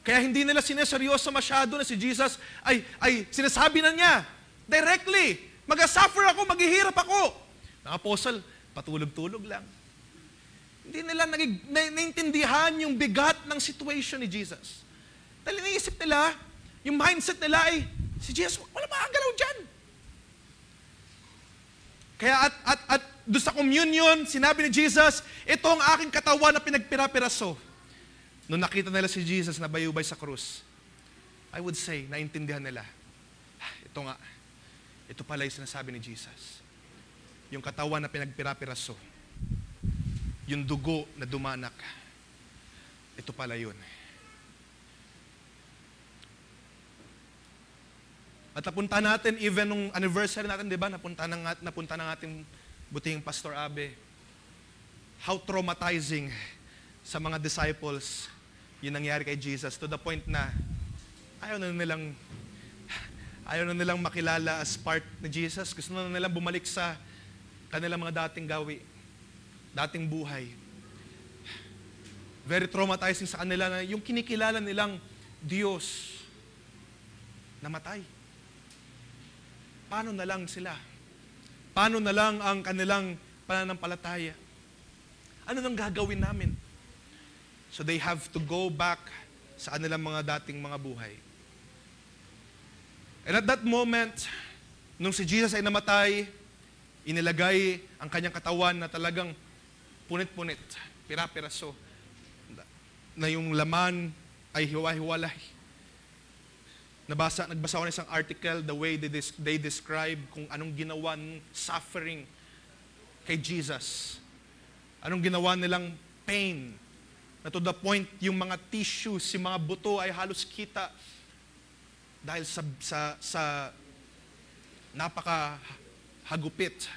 Kaya hindi nila sineseryoso masyado na si Jesus ay sinasabi na niya, directly, mag-suffer ako, maghihirap ako. Ang apostle, patulog-tulog lang. Hindi nila naintindihan yung bigat ng situation ni Jesus. Dahil iniisip nila, yung mindset nila ay, si Jesus, wala makakagalaw dyan. Kaya at doon sa communion, sinabi ni Jesus, ito ang aking katawan na pinagpira-piraso. Nung nakita nila si Jesus na bayubay sa krus, I would say, naintindihan nila, ito pala yung sinasabi ni Jesus. Yung katawan na pinagpira-piraso, yung dugo na dumanak, ito pala yun. At napunta natin, even nung anniversary natin, di ba, napunta ng ating buting Pastor Abe, how traumatizing sa mga disciples yung nangyari kay Jesus to the point na ayaw na nilang makilala as part ni Jesus. Gusto na nilang bumalik sa kanilang mga dating gawi, dating buhay. Very traumatizing sa kanila na yung kinikilala nilang Diyos namatay. Paano na lang sila? Paano na lang ang kanilang pananampalataya? Ano nang gagawin namin? So they have to go back sa kanilang mga dating mga buhay. And at that moment, nung si Jesus ay namatay, inilagay ang kanyang katawan na talagang punit-punit, pira-piraso, na yung laman ay hiwa-hiwalay. Nagbasa ako ng isang article, the way they describe kung anong ginawa ng suffering kay Jesus. Anong ginawa nilang pain. Na to the point, yung mga tissues, yung mga buto ay halos kita dahil sa napakahagupit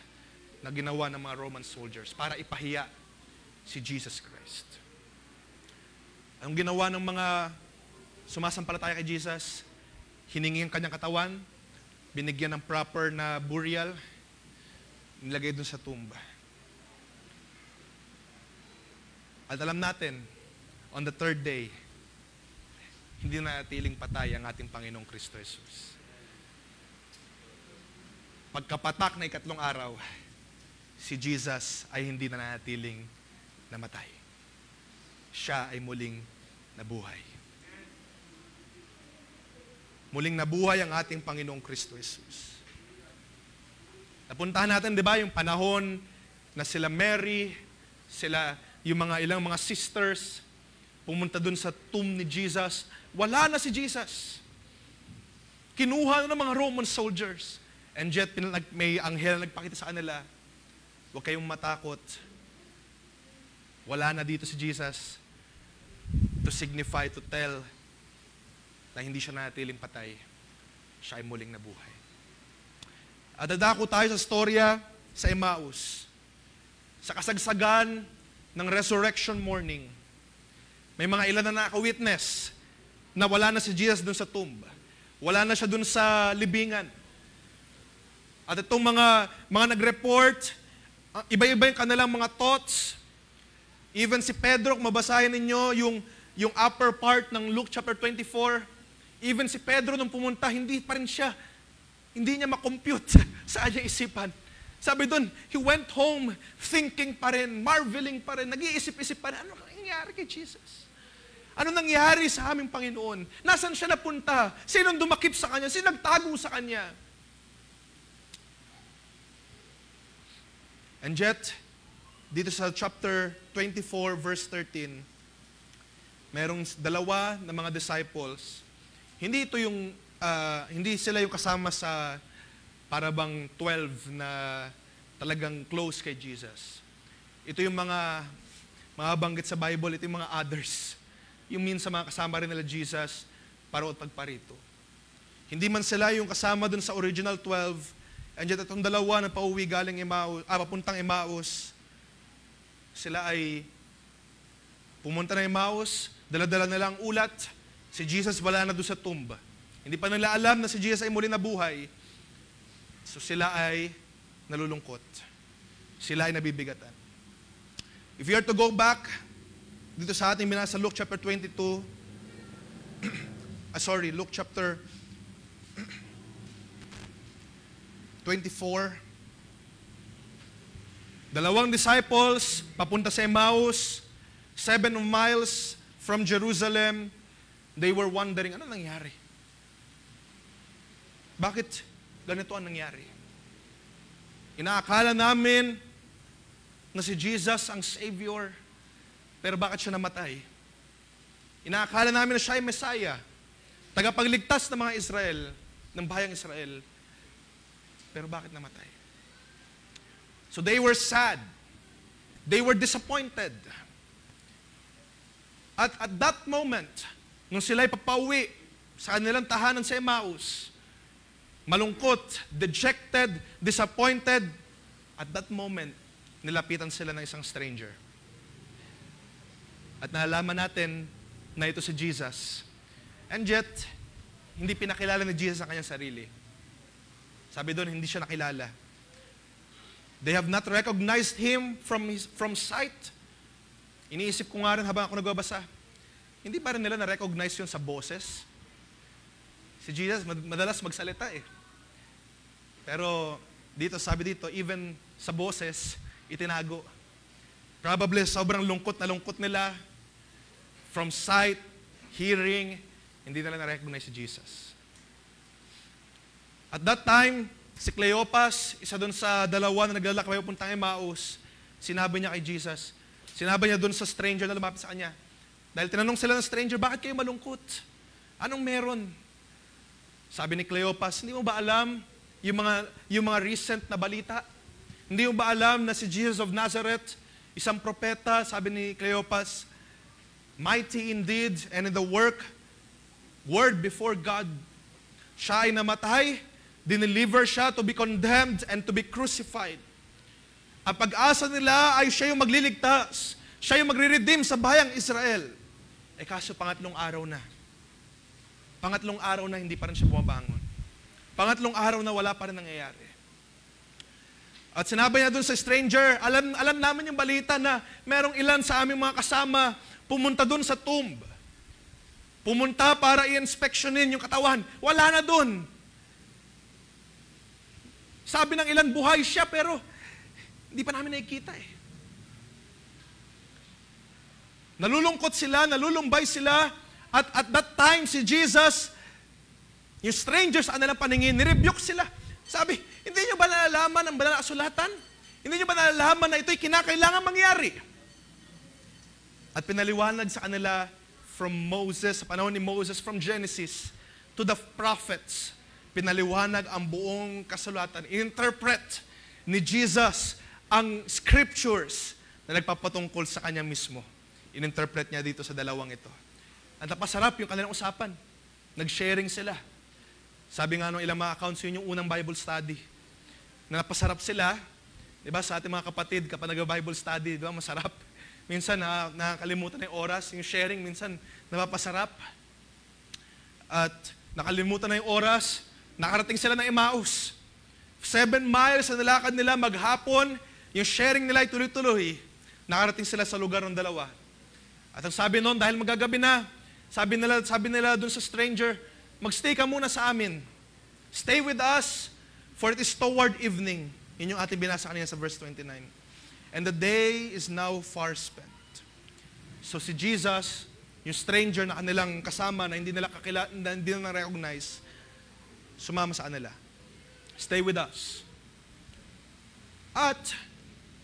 na ginawa ng mga Roman soldiers para ipahiya si Jesus Christ. Anong ginawa ng mga sumasampalataya kay Jesus? Hiningi ang kanyang katawan, binigyan ng proper na burial, nilagay dun sa tumba. At alam natin, on the third day, hindi na natiling patay ang ating Panginoong Kristo Jesus. Pagkapatak na ikatlong araw, si Jesus ay hindi na natiling namatay. Siya ay muling nabuhay. Muling nabuhay ang ating Panginoong Kristo Jesus. Napuntahan natin, di ba, yung panahon na sila Mary, yung ilang mga sisters, pumunta dun sa tomb ni Jesus. Wala na si Jesus. kinuha ng mga Roman soldiers. And yet, may anghel na nagpakita sa kanila, huwag kayong matakot. Wala na dito si Jesus to signify, to tell na hindi siya natiling patay. Siya ay muling nabuhay. At dadako tayo sa storya sa Emmaus. Sa kasagsagan ng resurrection morning, may mga ilan na nakawitness na wala na si Jesus dun sa tomb. Wala na siya dun sa libingan. At itong mga nag-report, iba-iba yung kanilang mga thoughts. Even si Pedro, kung mabasahin ninyo yung upper part ng Luke chapter 24, even si Pedro nung pumunta, hindi pa rin siya, hindi niya makompute sa kanyang isipan. Sabi doon, he went home thinking pa rin, marveling pa rin, nag-iisip-isip pa rin, ano nangyari kay Jesus? Ano nangyari sa aming Panginoon? Nasaan siya napunta? Sinong dumakip sa kanya? Sino nagtago sa kanya? And yet, dito sa chapter 24, verse 13, merong dalawa na mga disciples. Hindi ito yung, hindi sila yung kasama sa parabang 12 na talagang close kay Jesus. Ito yung mga banggit sa Bible, ito yung mga others. Yung minsan mga kasama rin nila Jesus, paro at pagparito. Hindi man sila yung kasama dun sa original 12, and yet itong dalawa na pauwi galing papuntang Emmaus, sila ay pumunta na Emmaus, dala-dala nila ang ulat, si Jesus wala na doon sa tomb. Hindi pa nila alam na si Jesus ay muli nabuhay. So sila ay nalulungkot. Sila ay nabibigatan. If you are to go back, dito sa ating binasa Luke chapter 22, Luke chapter 24, dalawang disciples, papunta sa Emmaus, 7 miles from Jerusalem, they were wondering, ano nangyari? Bakit ganito ang nangyari? Inaakala namin na si Jesus ang Savior, pero bakit siya namatay? Inaakala namin na siya ay Messiah, tagapagligtas ng mga Israel, ng bayang Israel, pero bakit namatay? So they were sad. They were disappointed. At that moment, nung sila'y papauwi sa kanilang tahanan sa Emmaus, malungkot, dejected, disappointed, at that moment, nilapitan sila ng isang stranger. At nalaman natin na ito si Jesus. And yet, hindi pinakilala ni Jesus ang kanyang sarili. Sabi doon, hindi siya nakilala. They have not recognized Him from sight. Iniisip ko nga rin habang ako nagbabasa, hindi ba rin nila na-recognize yun sa boses? Si Jesus, madalas magsalita eh. Pero sabi dito, even sa boses, itinago. Probably sobrang lungkot nila from sight, hearing, hindi nila na-recognize si Jesus. At that time, si Cleopas, isa doon sa dalawa na naglalakbay pupuntang Emmaus, sinabi niya kay Jesus, sinabi niya doon sa stranger na lumapit sa kanya, dahil tinanong sila ng stranger, bakit kayo malungkot? Anong meron? Sabi ni Cleopas, hindi mo ba alam yung mga recent na balita? Hindi mo ba alam na si Jesus of Nazareth, isang propeta, sabi ni Cleopas, mighty indeed, and in the word before God, siya ay namatay, dineliver siya to be condemned and to be crucified. Ang pag-asa nila ay siya yung magliligtas, siya yung magre-redeem sa bayang Israel. Kaso pangatlong araw na hindi pa rin siya bumabangon. Pangatlong araw na wala pa rin nangyayari. At sinabi niya dun sa stranger, alam namin yung balita na merong ilan sa aming mga kasama pumunta dun sa tomb. Pumunta para i-inspectionin yung katawan. Wala na dun. Sabi ng ilan, buhay siya, pero hindi pa namin nakikita eh. Nalulungkot sila, nalulumbay sila, at that time si Jesus, yung strangers sa kanilang paningin, nirebuke sila. Sabi, hindi nyo ba nalalaman ang banal na kasulatan? Hindi nyo ba nalalaman na ito'y kinakailangan mangyari? At pinaliwanag sa kanila from Moses, sa panahon ni Moses, from Genesis to the prophets, pinaliwanag ang buong kasulatan. Interpret ni Jesus ang scriptures na nagpapatungkol sa kanya mismo. In-interpret niya dito sa dalawang ito. At napasarap yung kanilang usapan. Nag-sharing sila. Sabi nga nung ilang mga accounts, yun yung unang Bible study. Na napasarap sila, di ba, sa ating mga kapatid, kapag nag-Bible study, di ba, masarap. Minsan, nakakalimutan na yung oras, yung sharing, minsan, napapasarap. At nakalimutan na yung oras, nakarating sila ng Emmaus. 7 miles na nilakad nila maghapon, yung sharing nila ay tuloy-tuloy. Nakarating sila sa lugar ng dalawa. At ang sabi noon, dahil magagabi na, sabi nila dun sa stranger, magstay ka muna sa amin. Stay with us, for it is toward evening. Yun yung ating binasa kanina sa verse 29. And the day is now far spent. So si Jesus, yung stranger na kanilang kasama na hindi nila recognize, sumama sa kanila. Stay with us. At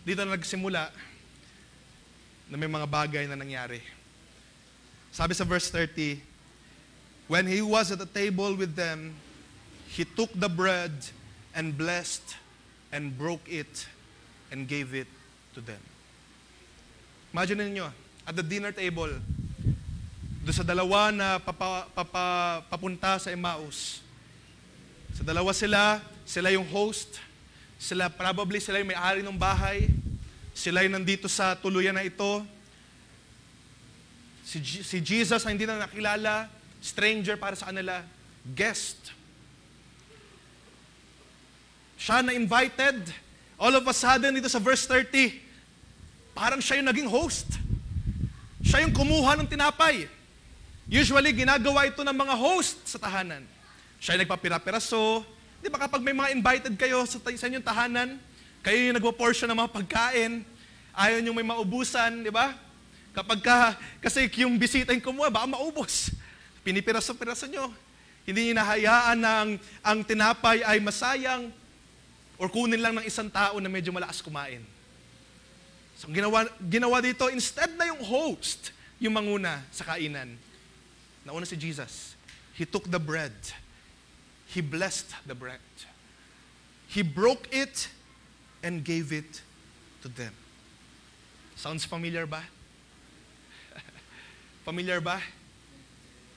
dito na nagsimula na may mga bagay na nangyari. Sabi sa verse 30, when he was at the table with them, he took the bread and blessed and broke it and gave it to them. Imagine niyo, at the dinner table, doon sa dalawa na papunta sa Emmaus. Sa dalawa sila yung host, sila yung may-ari ng bahay, sila yung nandito sa tuluyan na ito. Si Jesus na hindi na nakilala, stranger para sa kanila, guest. Siya na invited, all of a sudden dito sa verse 30, parang siya yung naging host. Siya yung kumuha ng tinapay. Usually, ginagawa ito ng mga host sa tahanan. Siya yung nagpapira-piraso. Di ba kapag may mga invited kayo sa inyong tahanan, kayo yung nagpo-portion ng mga pagkain, ayaw yung may maubusan, di ba? Kasi yung bisita yung kumuha, baka maubos. Pinipiraso-piraso nyo. Hindi nyo nahayaan na ang tinapay ay masayang or kunin lang ng isang tao na medyo malakas kumain. So, ginawa dito, instead na yung host, yung manguna sa kainan. Nauna si Jesus. He took the bread. He blessed the bread. He broke it and gave it to them. Sounds familiar ba? Familiar ba?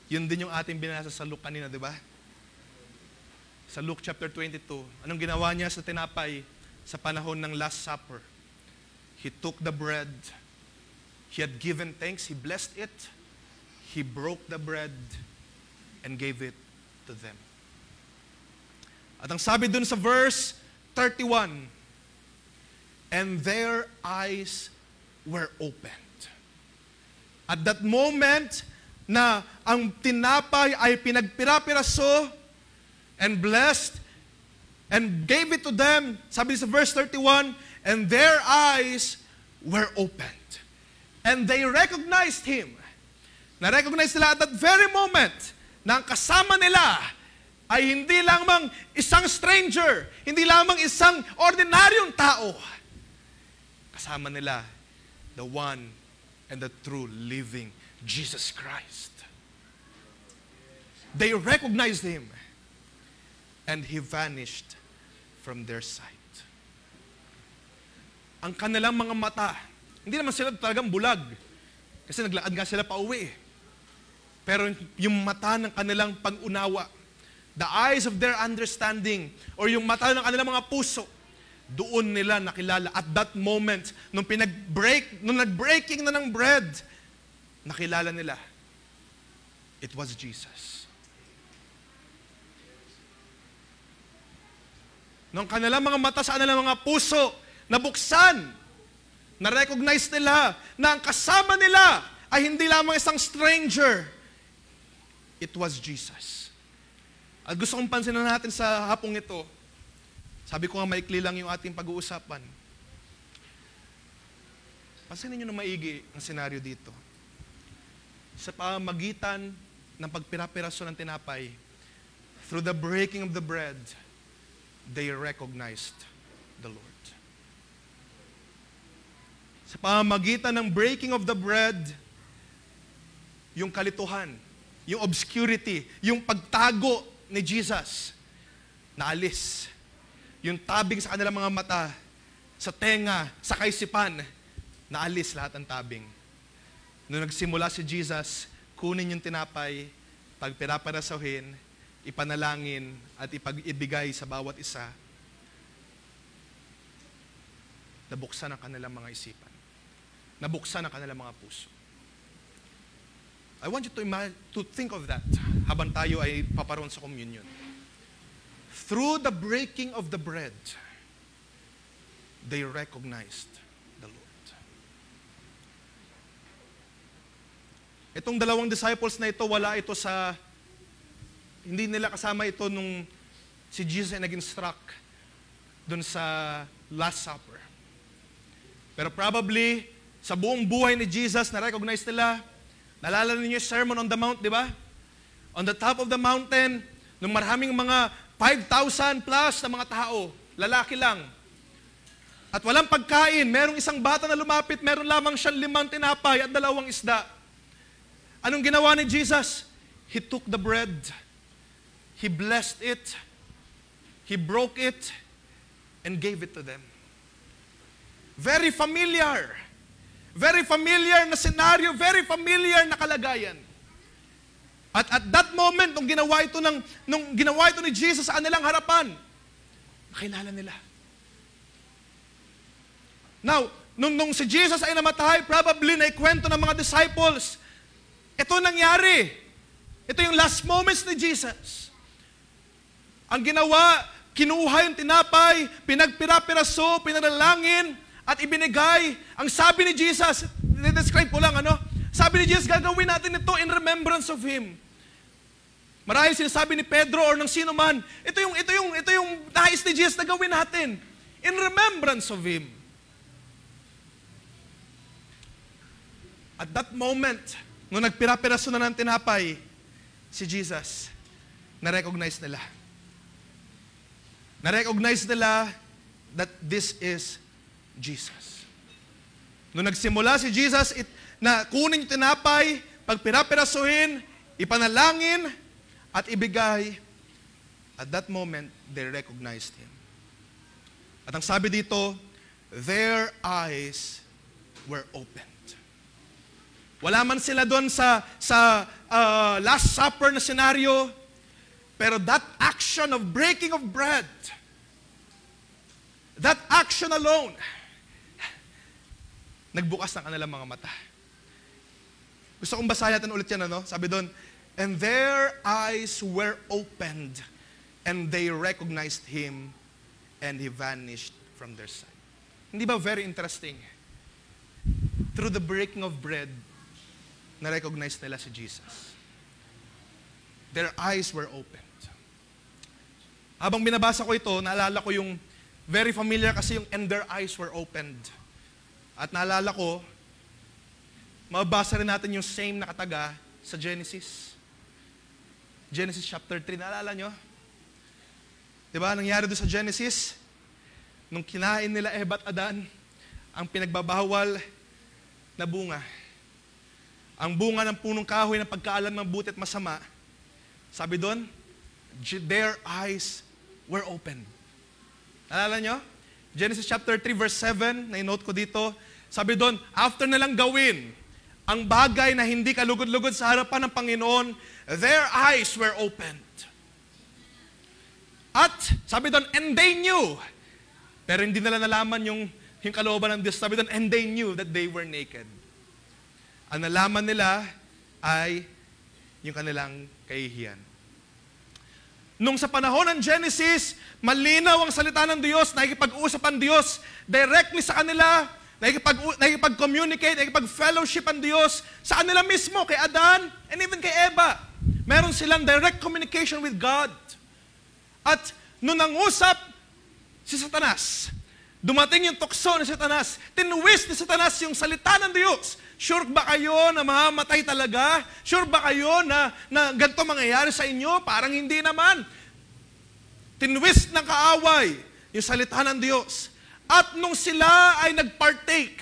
Yun din yung ating binasa sa Luke kanina, di ba? Sa Luke chapter 22. Anong ginawa niya sa tinapay sa panahon ng Last Supper? He took the bread. He had given thanks. He blessed it. He broke the bread and gave it to them. At ang sabi dun sa verse 31, and their eyes were opened. At that moment na ang tinapay ay pinagpira-piraso and blessed and gave it to them, sabi sa verse 31, and their eyes were opened. And they recognized Him. Na-recognize nila at that very moment na ang kasama nila ay hindi lamang isang stranger, hindi lamang isang ordinaryong tao. Kasama nila the one and the true living Jesus Christ. They recognized Him and He vanished from their sight. Ang kanilang mga mata, hindi naman sila talagang bulag kasi naglakad nga sila pa uwi. Pero yung mata ng kanilang pag-unawa, the eyes of their understanding, or yung mata ng kanilang mga puso, doon nila nakilala at that moment, nung nag-breaking na ng bread, nakilala nila, it was Jesus. Nung kanilang mga mata sa kanilang mga puso, nabuksan, na-recognize nila na ang kasama nila ay hindi lamang isang stranger, it was Jesus. At gusto kong pansinin natin sa hapong ito, sabi ko nga maikli lang yung ating pag-uusapan. Pansinin nyo na maigi ang senaryo dito. Sa pamagitan ng pagpirapiraso ng tinapay, through the breaking of the bread, they recognized the Lord. Sa pamagitan ng breaking of the bread, yung kalituhan, yung obscurity, yung pagtago ni Jesus, naalis. Yung tabing sa kanilang mga mata, sa tenga, sa kaisipan, naalis lahat ng tabing. Nung nagsimula si Jesus, kunin yung tinapay, pagpiraparasahin, ipanalangin, at ipag-ibigay sa bawat isa, nabuksan ang kanilang mga isipan. Nabuksan ang kanilang mga puso. I want you to think of that habang tayo ay paparoon sa communion. Through the breaking of the bread, they recognized the Lord. Itong dalawang disciples na ito, hindi nila kasama ito nung si Jesus ay nag-instruct dun sa Last Supper. Pero probably, sa buong buhay ni Jesus, na-recognize nila. Nalala ninyo yung Sermon on the Mount, di ba? On the top of the mountain, nung maraming mga 5,000 plus na mga tao, lalaki lang. At walang pagkain, merong isang bata na lumapit, meron lamang siyang 5 tinapay at 2 isda. Anong ginawa ni Jesus? He took the bread, He blessed it, He broke it, and gave it to them. Very familiar. Very familiar na senaryo, very familiar na kalagayan. At at that moment, nung ginawa ito ni Jesus sa kanilang harapan, nakilala nila. Now, nung si Jesus ay namatay, probably naikwento ng mga disciples, ito nangyari. Ito yung last moments ni Jesus. Ang ginawa, kinuha yung tinapay, pinagpira-piraso, pinanalangin, at ibinigay. Ang sabi ni Jesus, describe ko lang, sabi ni Jesus, gagawin natin ito in remembrance of Him. Marahil sinasabi ni Pedro or ng sino man, ito yung nais ni Jesus na gawin natin in remembrance of Him. At that moment, nung nagpira-piraso na ng tinapay, si Jesus, na-recognize nila. Na-recognize nila that this is Jesus. Nung nagsimula si Jesus na kunin yung tinapay, pagpira-pirasuhin, ipanalangin, at ibigay, at that moment, they recognized Him. At ang sabi dito, their eyes were opened. Wala man sila doon sa Last Supper na senaryo, pero that action of breaking of bread, that action alone, nagbukas ng kanilang mga mata. Gusto kong basahin natin ulit yan, Sabi doon, and their eyes were opened, and they recognized Him, and He vanished from their sight. Hindi ba very interesting? Through the breaking of bread, na-recognize nila si Jesus. Their eyes were opened. Habang binabasa ko ito, naalala ko yung very familiar kasi yung and their eyes were opened. At naalala ko, mababasa rin natin yung same na kataga sa Genesis. Genesis chapter 3, naalala nyo? Diba, nangyari doon sa Genesis, nung kinain nila Eva at Adan, ang pinagbabawal na bunga. Ang bunga ng punong kahoy na pagkaalam ng buti at masama, sabi doon, their eyes were opened. Naalala nyo? Genesis chapter 3 verse 7, na-note ko dito, sabi doon, after nilang gawin ang bagay na hindi kalugod-lugod sa harapan ng Panginoon, their eyes were opened. At sabi doon, and they knew. Pero hindi nila nalaman yung kalooban ng Diyos. Sabi doon, and they knew that they were naked. Ang nalaman nila ay yung kanilang kahihiyan. Nung sa panahon ng Genesis, malinaw ang salita ng Diyos, nakikipag-usap ang Diyos directly sa kanila, nakikipag-communicate, nakikipag-fellowship ang Diyos sa kanila mismo, kay Adan, and even kay Eva. Meron silang direct communication with God. At nung nangusap si Satanas, dumating yung tukso ni Satanas, tinwist ni Satanas yung salita ng Diyos. Sure ba kayo na mamamatay talaga? Sure ba kayo na ganito mangyayari sa inyo? Parang hindi naman. Tinwist ng kaaway yung salita ng Diyos. At nung sila ay nagpartake,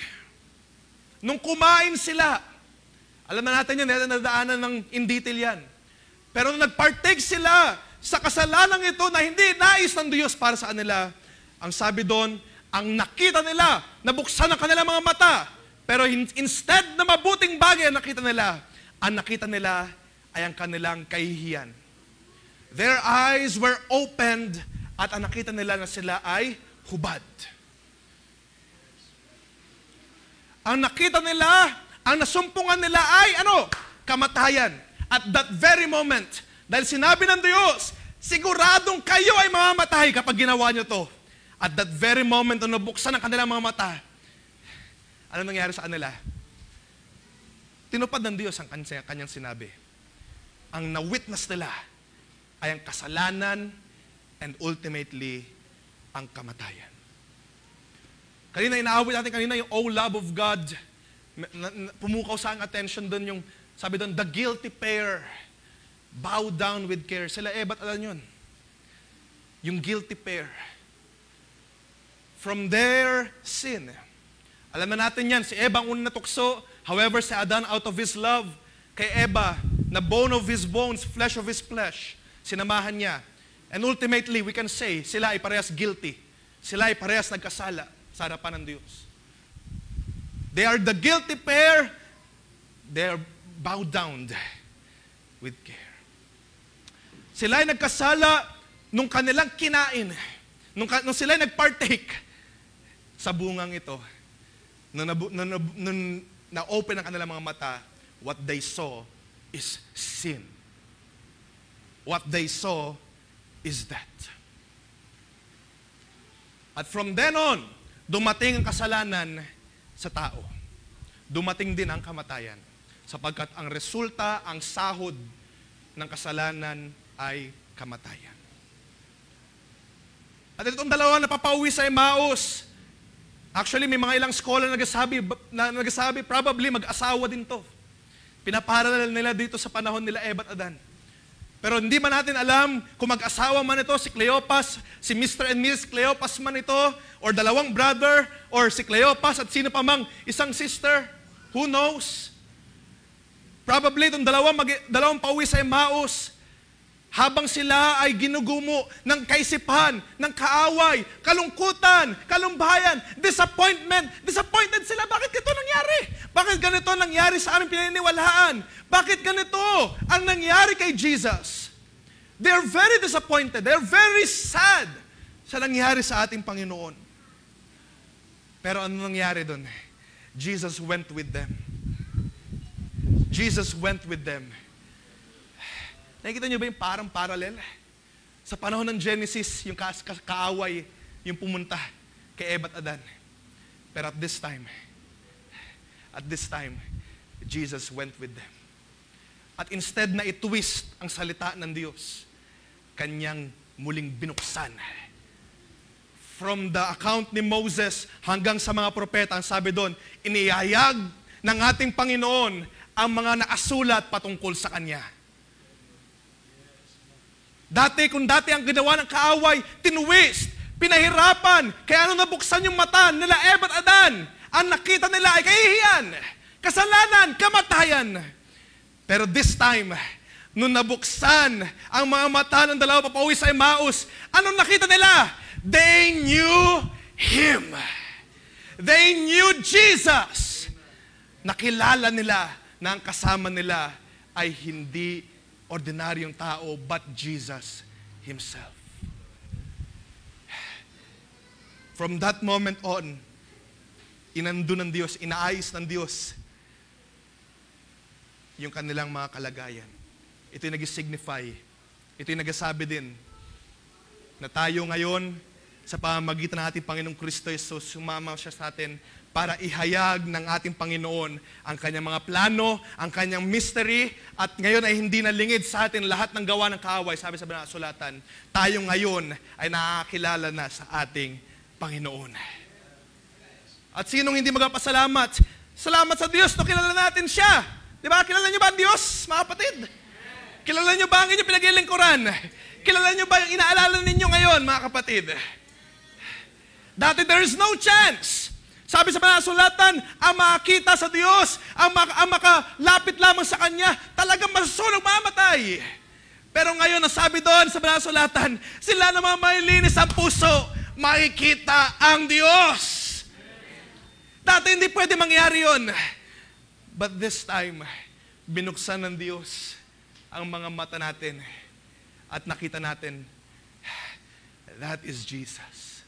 nung kumain sila, alam na natin yan, nadaanan ng in detail yan. Pero nung nagpartake sila sa kasalanang ito na hindi nais ng Diyos para sa kanila, ang sabi doon, ang nakita nila, nabuksan ang kanilang mga mata, pero instead na mabuting bagay ang nakita nila ay ang kanilang kahihiyan. Their eyes were opened at ang nakita nila na sila ay hubad. Ang nakita nila, ang nasumpungan nila ay kamatayan. At that very moment, dahil sinabi ng Diyos, siguradong kayo ay mamamatay kapag ginawa nyo to. At that very moment, nung nabuksan ang kanilang mga mata, ano nangyari sa kanila? Tinupad ng Diyos ang kanyang sinabi. Ang na-witness nila ay ang kasalanan and ultimately, ang kamatayan. Kanina, inaawit natin kanina yung "Oh, love of God." Pumukaw sa ang attention doon yung, sabi doon, the guilty pair bow down with care. Sila ba't alam yun? Yung guilty pair. From their sin. Alam na natin yan, si Eva ang unang natukso, however, si Adan out of his love, kay Eva, na bone of his bones, flesh of his flesh, sinamahan niya. And ultimately, we can say, sila ay parehas guilty. Sila ay parehas nagkasala sa harapan ng Diyos. They are the guilty pair. They are bowed down with care. Sila ay nagkasala nung kanilang kinain. Nung sila ay nagpartake sa bungang ito. Nung na-open ang kanilang mga mata, what they saw is sin. What they saw is that. At from then on, dumating ang kasalanan sa tao. Dumating din ang kamatayan. Sapagkat ang resulta, ang sahod ng kasalanan ay kamatayan. At itong dalawa napapauwi sa Emmaus. Actually, may mga ilang scholar na nagsasabi, probably mag-asawa din to. Pinaparalal nila dito sa panahon nila Eva at Adan. Pero hindi man natin alam kung mag-asawa man ito, si Cleopas, si Mr. and Mrs. Cleopas man ito, or dalawang brother, or si Cleopas at sino pa mang isang sister. Who knows? Probably itong dalawang pauwi sa Emmaus, habang sila ay ginugumo ng kaisipan, ng kaaway, kalungkutan, kalumbayan, disappointed sila. Bakit ganito nangyari? Bakit ganito nangyari sa aming pinaniniwalaan? Bakit ganito ang nangyari kay Jesus? They are very disappointed. They are very sad sa nangyari sa ating Panginoon. Pero ano nangyari doon? Jesus went with them. Jesus went with them. Nakikita niyo ba yung parang parallel? Sa panahon ng Genesis, yung kaaway, yung pumunta kay Eva at Adan. Pero at this time, Jesus went with them. At instead na i-twist ang salita ng Diyos, kanyang muling binuksan. From the account ni Moses hanggang sa mga propeta, ang sabi doon, inihayag ng ating Panginoon ang mga nakasulat patungkol sa Kanya. Kung dati ang ginawa ng kaaway, tinwist, pinahirapan, kaya nabuksan yung mata nila Eva at Adan, ang nakita nila ay kahihiyan, kasalanan, kamatayan. Pero this time, nung nabuksan ang mga mata ng dalawa papauwi sa Emmaus, anong nakita nila? They knew Him. They knew Jesus. Nakilala nila na ang kasama nila ay hindi ordinaryong tao, but Jesus Himself. From that moment on, inando ng Diyos, inaayos ng Diyos yung kanilang mga kalagayan. Ito yung nag-signify. Ito yung nagsasabi din na tayo ngayon, sa pamamagitan ng ating Panginoong Kristo Jesus, sumama siya sa atin para ihayag ng ating Panginoon ang kanyang mga plano, ang kanyang mystery, at ngayon ay hindi nalingid sa atin lahat ng gawa ng kaaway. Sabi sa sulatan, tayo ngayon ay nakakilala na sa ating Panginoon. At sinong hindi magpasalamat? Salamat sa Diyos, no, kilala natin siya. Di ba? Kilala niyo ba ang Diyos, mga kapatid? Kilala niyo ba ang inyong pinaglilingkuran? Kilala niyo ba yung inaalala ninyo ngayon, mga kapatid? Dati there is no chance. Sabi sa sulatan, ang makakita sa Diyos, ang makalapit lamang sa Kanya, talagang masusunog mamatay. Pero ngayon, nasabi doon sa banal na sulatan, sila naman may linis ang puso, makikita ang Diyos. Dati hindi pwede mangyari yun. But this time, binuksan ng Diyos ang mga mata natin at nakita natin, that is Jesus.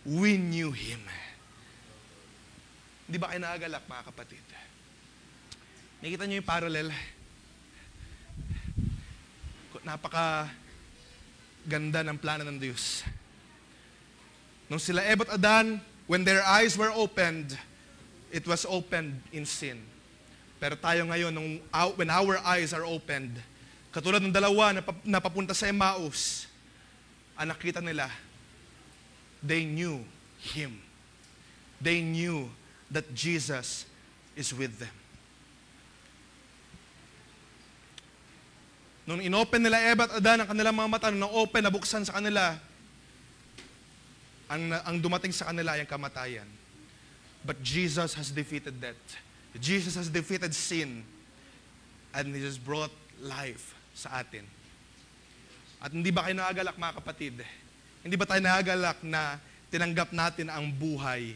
We knew Him. Hindi ba kayo naagalak, mga kapatid? Nakita niyo yung parallel? Napaka ganda ng plano ng Diyos. Nung sila Eva at Adan, when their eyes were opened, it was opened in sin. Pero tayo ngayon, when our eyes are opened, katulad ng dalawa na papunta sa Emmaus, ang nakita nila, they knew Him. They knew that Jesus is with them. Nung inopen nila Eva at Adan ang kanilang mga mata, nung open, nabuksan sa kanila, ang dumating sa kanila ay ang kamatayan. But Jesus has defeated death. Jesus has defeated sin. And He has brought life sa atin. At hindi ba kayo naagalak, mga kapatid? Hindi ba tayo naagalak na tinanggap natin ang buhay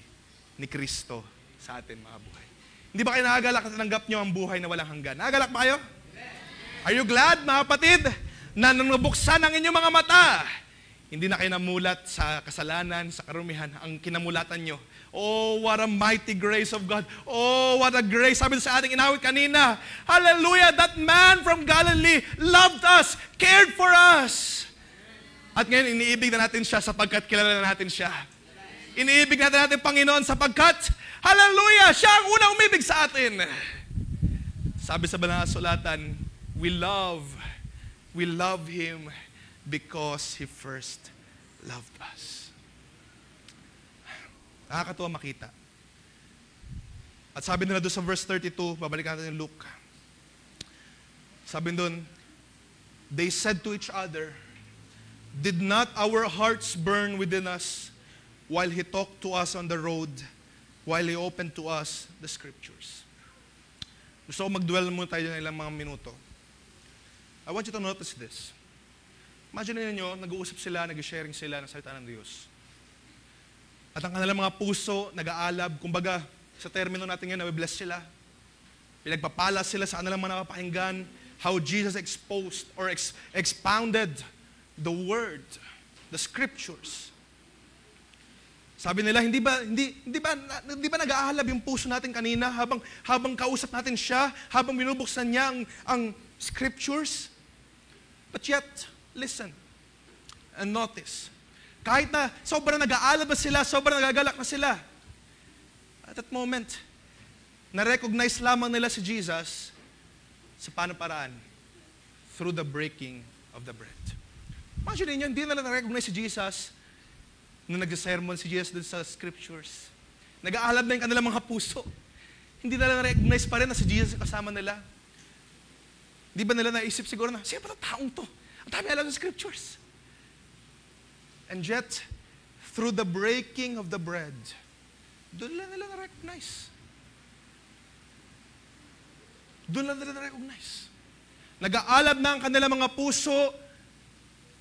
ni Kristo sa atin, mga buhay? Hindi ba kayo naagalak na tinanggap nyo ang buhay na walang hanggan? Naagalak ba kayo? Are you glad, mga kapatid, na nung nabuksan ang inyong mga mata, hindi na kayo namulat sa kasalanan, sa karumihan, ang kinamulatan nyo? Oh, what a mighty grace of God. Oh, what a grace. Sabi sa ating inawit kanina, hallelujah, that man from Galilee loved us, cared for us. At ngayon, iniibig na natin siya sapagkat kilala na natin siya. Iniibig natin Panginoon sapagkat, hallelujah, siya ang unang umibig sa atin. Sabi sa banal na sulatan, we love Him because He first loved us. Nakakatuwa makita. At sabi nila doon sa verse 32, babalikan natin yung Luke. Sabi doon, they said to each other, did not our hearts burn within us while He talked to us on the road, while He opened to us the Scriptures? Gusto ko mag-dwell muna tayo ng ilang mga minuto. I want you to notice this. Imagine niyo, nag-uusap sila, nag-sharing sila ng salita ng Diyos. At ang kanilang mga puso, nag-aalab, kumbaga, sa termino natin ngayon, nabibless sila. Pinagpapala sila sa kanilang mga napapakinggan, how Jesus exposed or expounded the Word, the Scriptures. Sabi nila, hindi ba nag-aalab yung puso natin kanina habang kausap natin siya, habang binubuksan niya ang Scriptures? But yet, listen and notice. Kahit na sobrang nag-aalab na sila, sobrang nagagalak na sila, at that moment, na-recognize lamang nila si Jesus sa paano paraan? Through the breaking of the bread. Imagine niyo, hindi nila na-recognize si Jesus nung nag-sermon si Jesus dun sa Scriptures. Nag-aalab na yung kanilang mga puso. Hindi nila na-recognize pa rin na si Jesus kasama nila. Di ba nila naisip siguro na, sino ba ito taong to? Ang dami alam sa Scriptures. And yet, through the breaking of the bread, doon lang nila na-recognize. Doon lang nila na-recognize. Nag-aalab na ang kanilang mga puso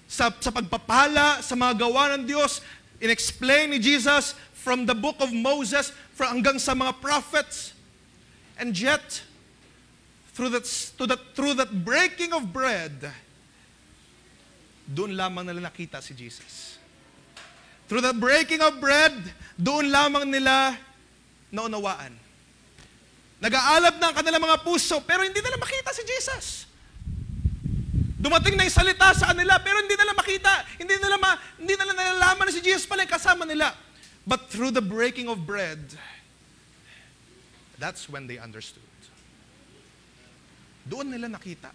sa pagpapala, sa mga gawa ng Diyos. In-explain ni Jesus from the book of Moses hanggang sa mga prophets. And yet, through that breaking of bread, doon lamang nila nakita si Jesus. Through the breaking of bread, doon lamang nila naunawaan. Nag-aalab na ang kanilang mga puso, pero hindi nila makita si Jesus. Dumating na yung salita sa kanila, pero hindi nila makita. Hindi nila nalalaman na si Jesus pala yung kasama nila. But through the breaking of bread, that's when they understood. Doon nila nakita.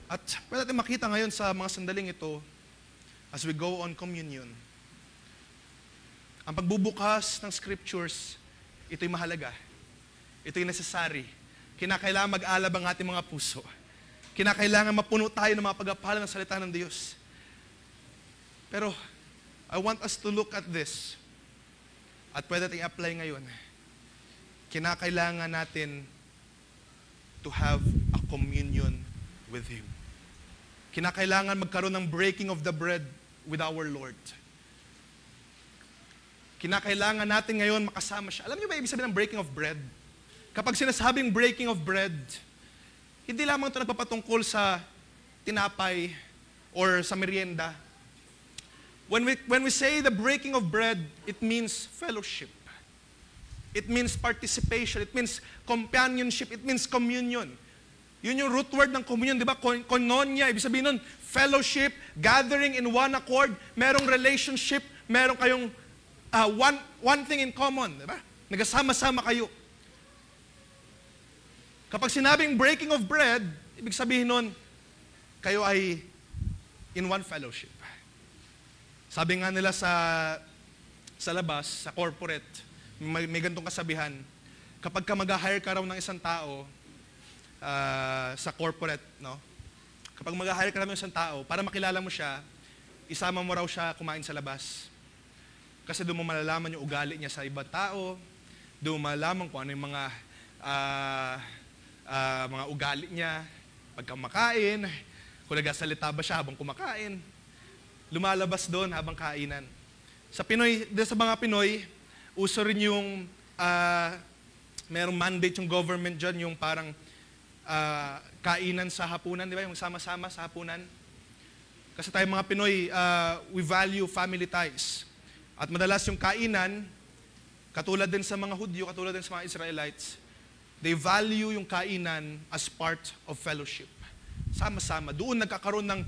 At pwede natin makita ngayon sa mga sandaling ito, as we go on communion, ang pagbubukas ng Scriptures, ito'y mahalaga. Ito'y necessary. Kinakailangan mag-alab ang ating mga puso. Kinakailangan mapuno tayo ng mga pagpapala ng salita ng Diyos. Pero, I want us to look at this. At pwede natin i-apply ngayon. Kinakailangan natin to have a communion with Him. Kinakailangan magkaroon ng breaking of the bread with our Lord. Kinakailangan natin ngayon makasama siya. Alam niyo ba ibig sabihin ng breaking of bread? Kapag sinasabing breaking of bread, hindi lamang ito nagpapatungkol sa tinapay or sa merienda. When we say the breaking of bread, it means fellowship. It means participation. It means companionship. It means communion. Yun yung root word ng communion, di ba? Koinonia, ibig sabihin nun, fellowship, gathering in one accord, merong relationship, merong kayong one thing in common, di ba? Nagasama-sama kayo. Kapag sinabing breaking of bread, ibig sabihin nun, kayo ay in one fellowship. Sabi nga nila sa labas, sa corporate, may ganitong kasabihan, kapag ka mag-hire ka raw ng isang tao, sa corporate, no? Kapag mag-hire ka raw ng isang tao, para makilala mo siya, isama mo raw siya kumain sa labas. Kasi doon mo malalaman yung ugali niya sa ibang tao, doon mo malalaman kung ano yung mga ugali niya, pagka makain, kung nagsasalita ba siya habang kumakain, lumalabas doon habang kainan. Sa mga Pinoy, uso rin yung merong mandate yung government dyan, yung parang kainan sa hapunan, di ba? Yung sama-sama sa hapunan. Kasi tayo mga Pinoy, we value family ties. At madalas yung kainan, katulad din sa mga Hudyo, katulad din sa mga Israelites, they value yung kainan as part of fellowship. Sama-sama. Doon nagkakaroon ng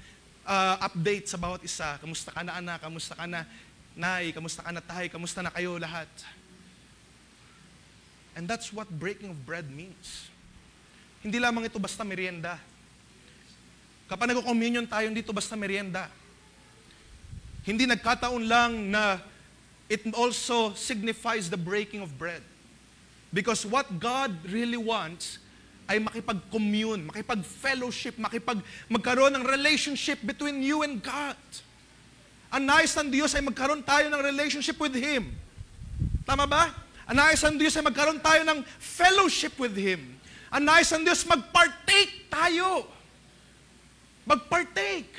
update sa bawat isa. Kamusta ka na anak? Kamusta ka na nay? Kamusta ka na tay? Kamusta na kayo lahat? And that's what breaking of bread means. Hindi lamang ito basta merienda. Kapag nag-communion tayo, hindi ito basta merienda. Hindi nagkataon lang na it also signifies the breaking of bread. Because what God really wants ay makipag-commune, makipag-fellowship, magkaroon ng relationship between you and God. Ang nais ng Diyos ay magkaroon tayo ng relationship with Him. Tama ba? Ang nais ng Diyos ay magkaroon tayo ng fellowship with Him. Ang nais ng Diyos, mag-partake tayo. Mag-partake.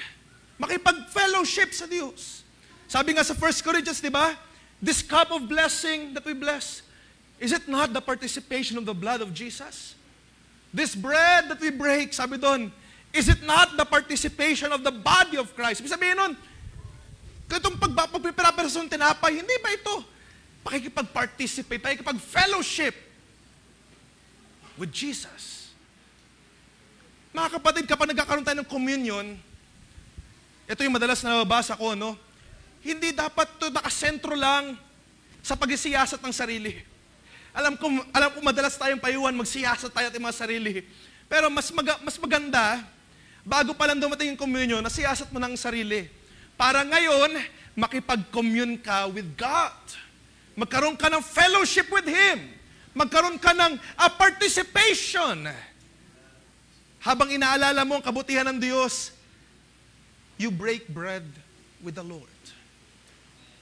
Makipag-fellowship sa Diyos. Sabi nga sa 1 Corinthians, di ba? This cup of blessing that we bless, is it not the participation of the blood of Jesus? This bread that we break, sabi doon, is it not the participation of the body of Christ? Ibig sabihin nun, itong pagpipirapira sa tinapay, hindi ba ito? Pakikipag-participate, pakikipag-fellowship with Jesus. Mga kapatid, kapag nagkakaroon tayo ng communion, ito yung madalas na nababasa ko, no? Hindi dapat ito nakasentro lang sa pagsisiyasat ng sarili. Alam ko madalas tayong payuhan, magsiyasat tayo at mga sarili. Pero mas maganda, bago pa lang dumating yung communion, nasiyasat mo ng sarili. Para ngayon, makipag-commune ka with God. Magkaroon ka ng fellowship with Him. Magkaroon ka ng participation. Habang inaalala mo ang kabutihan ng Diyos, you break bread with the Lord.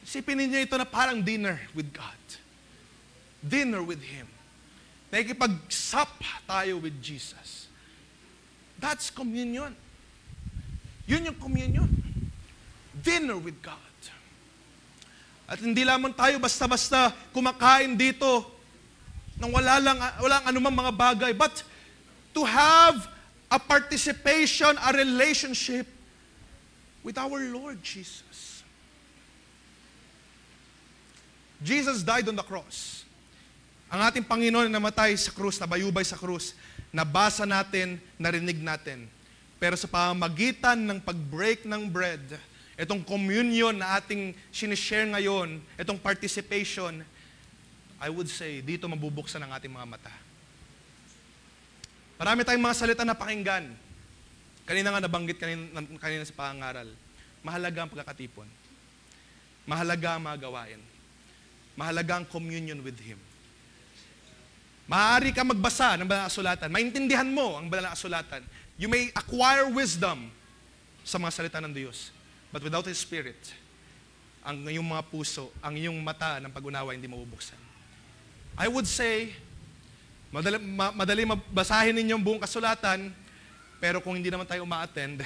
Isipin ninyo ito na parang dinner with God. Dinner with Him. Nakikipag-sup tayo with Jesus. That's communion. Yun yung communion. Dinner with God. At hindi lamang tayo basta-basta kumakain dito nang walang anumang mga bagay, but to have a participation, a relationship with our Lord Jesus. Jesus died on the cross. Ang ating Panginoon na namatay sa krus, nabayubay sa krus, nabasa natin, narinig natin. Pero sa pamamagitan ng pag-break ng bread, itong communion na ating sinishare ngayon, itong participation, I would say, dito mabubuksan ang ating mga mata. Marami tayong mga salita na pakinggan. Kanina nga nabanggit kanina sa pangangaral. Mahalaga ang pagkakatipon. Mahalaga ang mga gawain. Mahalaga ang communion with Him. Maaari ka magbasa ng banal na kasulatan. Maintindihan mo ang banal na kasulatan. You may acquire wisdom sa mga salita ng Diyos. But without His Spirit, ang iyong mga puso, ang iyong mata ng pag-unawa hindi mabubuksan. I would say, Madali mabasahin ninyong buong kasulatan, pero kung hindi naman tayo uma-attend,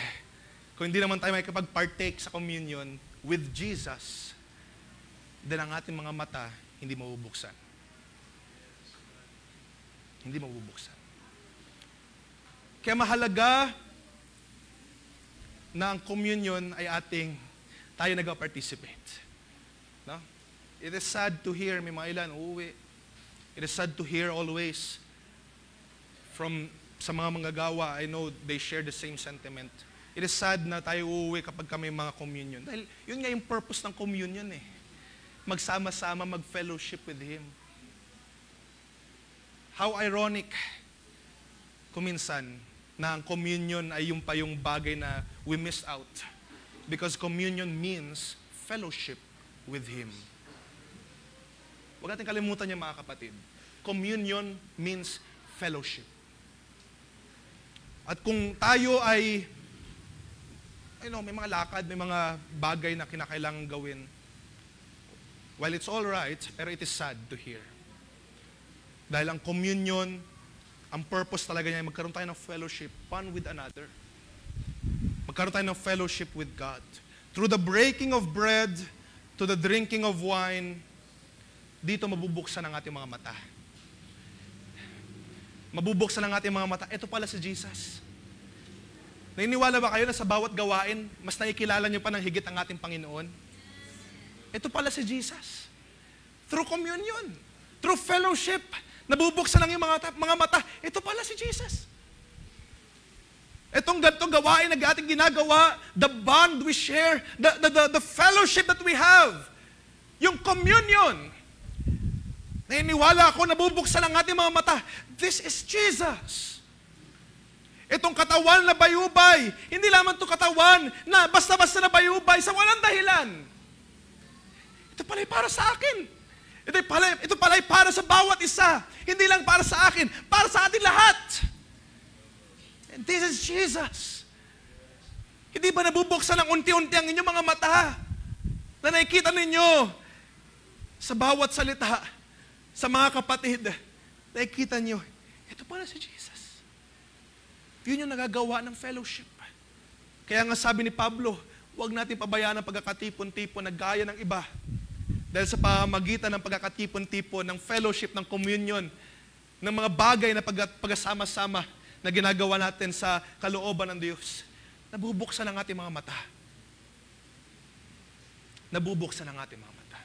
kung hindi naman tayo may kapag-partake sa communion with Jesus, then ang ating mga mata hindi mabubuksan. Hindi mabubuksan. Kaya mahalaga na ang communion ay tayo nag-participate. No? It is sad to hear, may mga ilan, uuwi. It is sad to hear always sa mga manggagawa, I know they share the same sentiment. It is sad na tayo uuwi kapag kami mga communion. Dahil yun nga yung purpose ng communion eh. Magsama-sama, mag-fellowship with Him. How ironic kuminsan na ang communion ay yung pa yung bagay na we missed out. Because communion means fellowship with Him. Huwag natin kalimutan niya mga kapatid. Communion means fellowship. At kung tayo ay, may mga lakad, may mga bagay na kinakailangan gawin, while it's all right, pero it is sad to hear. Dahil ang communion, ang purpose talaga niya ay magkaroon tayo ng fellowship one with another. Magkaroon tayo ng fellowship with God. Through the breaking of bread to the drinking of wine, dito mabubuksan ang ating mga mata. Mabubuksan ang ating mga mata. Ito pala si Jesus. Naniniwala ba kayo na sa bawat gawain, mas nakikilala niyo pa ng higit ang ating Panginoon? Ito pala si Jesus. Through communion, through fellowship, nabubuksan ang iyong mga mata. Ito pala si Jesus. Itong ganitong gawain na ating ginagawa, the bond we share, the fellowship that we have, yung communion. Naniniwala ako, nabubuksan ang ating mga mata. This is Jesus. Itong katawan na bayubay, hindi lamang itong katawan na basta-basta na bayubay sa walang dahilan. Ito pala ay para sa akin. Ito pala ay para sa bawat isa. Hindi lang para sa akin, para sa ating lahat. And this is Jesus. Hindi ba nabubuksan ng unti-unti ang inyong mga mata na nakikita ninyo sa bawat salita, sa mga kapatid, nakikita niyo, ito pala si Jesus. Yun yung nagagawa ng fellowship. Kaya nga sabi ni Pablo, huwag natin pabayaan ang pagkakatipon-tipon na gaya ng iba. Dahil sa pamamagitan ng pagkakatipon-tipon, ng fellowship, ng communion, ng mga bagay na pagkasama-sama na ginagawa natin sa kalooban ng Diyos, nabubuksan ang ating mga mata. Nabubuksan ang ating mga mata.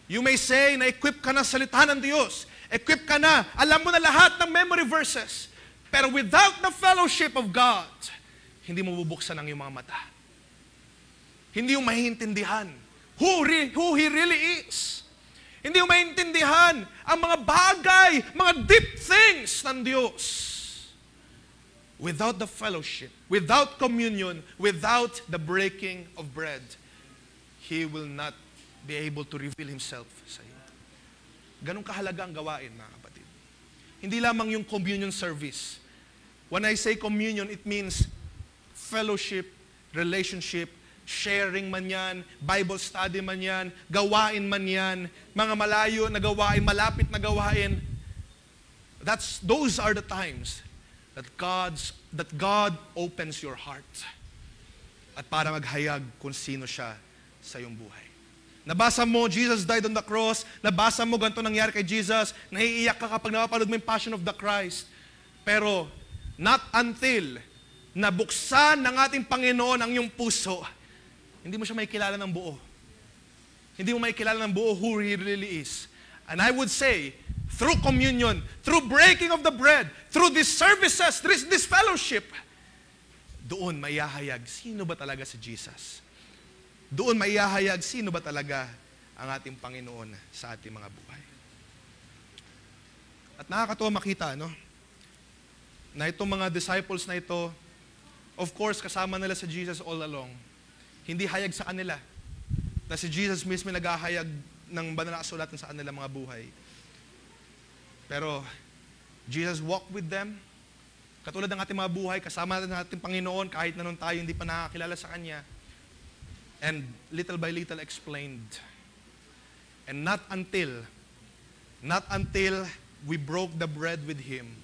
You may say na equip ka na sa salita ng Diyos. Equip ka na. Alam mo na lahat ng memory verses. Pero without the fellowship of God, hindi mo bubuksan ang iyong mga mata. Hindi mo maiintindihan who He really is. Hindi mo maiintindihan ang mga bagay, mga deep things ng Diyos. Without the fellowship, without communion, without the breaking of bread, He will not be able to reveal Himself sa iyo. Ganun kahalaga ang gawain, mga kapatid. Hindi lamang yung communion service. When I say communion, it means fellowship, relationship, sharing man yan, Bible study man yan, gawain man yan, mga malayo na gawain, malapit na gawain. Those are the times that God opens your heart at para maghayag kung sino siya sa iyong buhay. Nabasa mo, Jesus died on the cross. Nabasa mo, ganito nangyari kay Jesus. Naiiyak ka kapag napapanood mo yung Passion of the Christ. Pero, not until nabuksan ng ating Panginoon ang iyong puso, hindi mo siya makikilala ng buo. Hindi mo makikilala ng buo who He really is. And I would say, through communion, through breaking of the bread, through these services, this fellowship, doon maihahayag, sino ba talaga si Jesus? Doon maihahayag, sino ba talaga ang ating Panginoon sa ating mga buhay. At nakakatuwa makita, na itong mga disciples na ito, of course, kasama nila sa Jesus all along. Hindi hayag sa kanila, na si Jesus mismo naghahayag ng banal na kasulatan sa kanilang mga buhay. Pero, Jesus walked with them, katulad ng ating mga buhay, kasama natin ang ating Panginoon, kahit na noon tayo hindi pa nakakilala sa Kanya. And little by little explained. And not until we broke the bread with Him,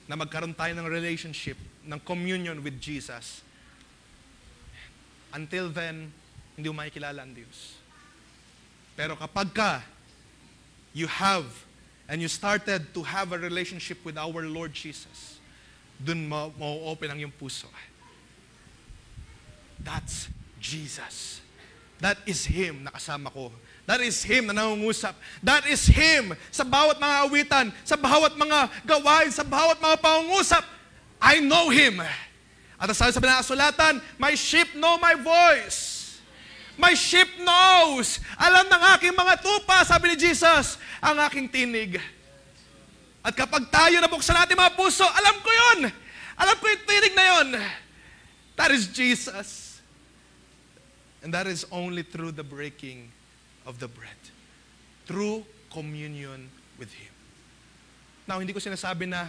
na magkaroon tayo ng relationship, ng communion with Jesus. Until then, hindi mo makikilala ang Diyos. Pero kapag you have, and you started to have a relationship with our Lord Jesus, dun ma-open ang iyong puso. That's Jesus. That is Him na kasama ko. That is Him na nangungusap. That is Him sa bawat mga awitan, sa bawat mga gawain, sa bawat mga pangungusap. I know Him. At sabi sa pinakasulatan, my sheep know my voice. My sheep knows. Alam ng aking mga tupa, sabi ni Jesus, ang aking tinig. At kapag tayo nabuksan natin mga puso, alam ko yun. Alam ko yung tinig na yun. That is Jesus. And that is only through the breaking of the bread. Through communion with Him. Now, hindi ko sinasabi na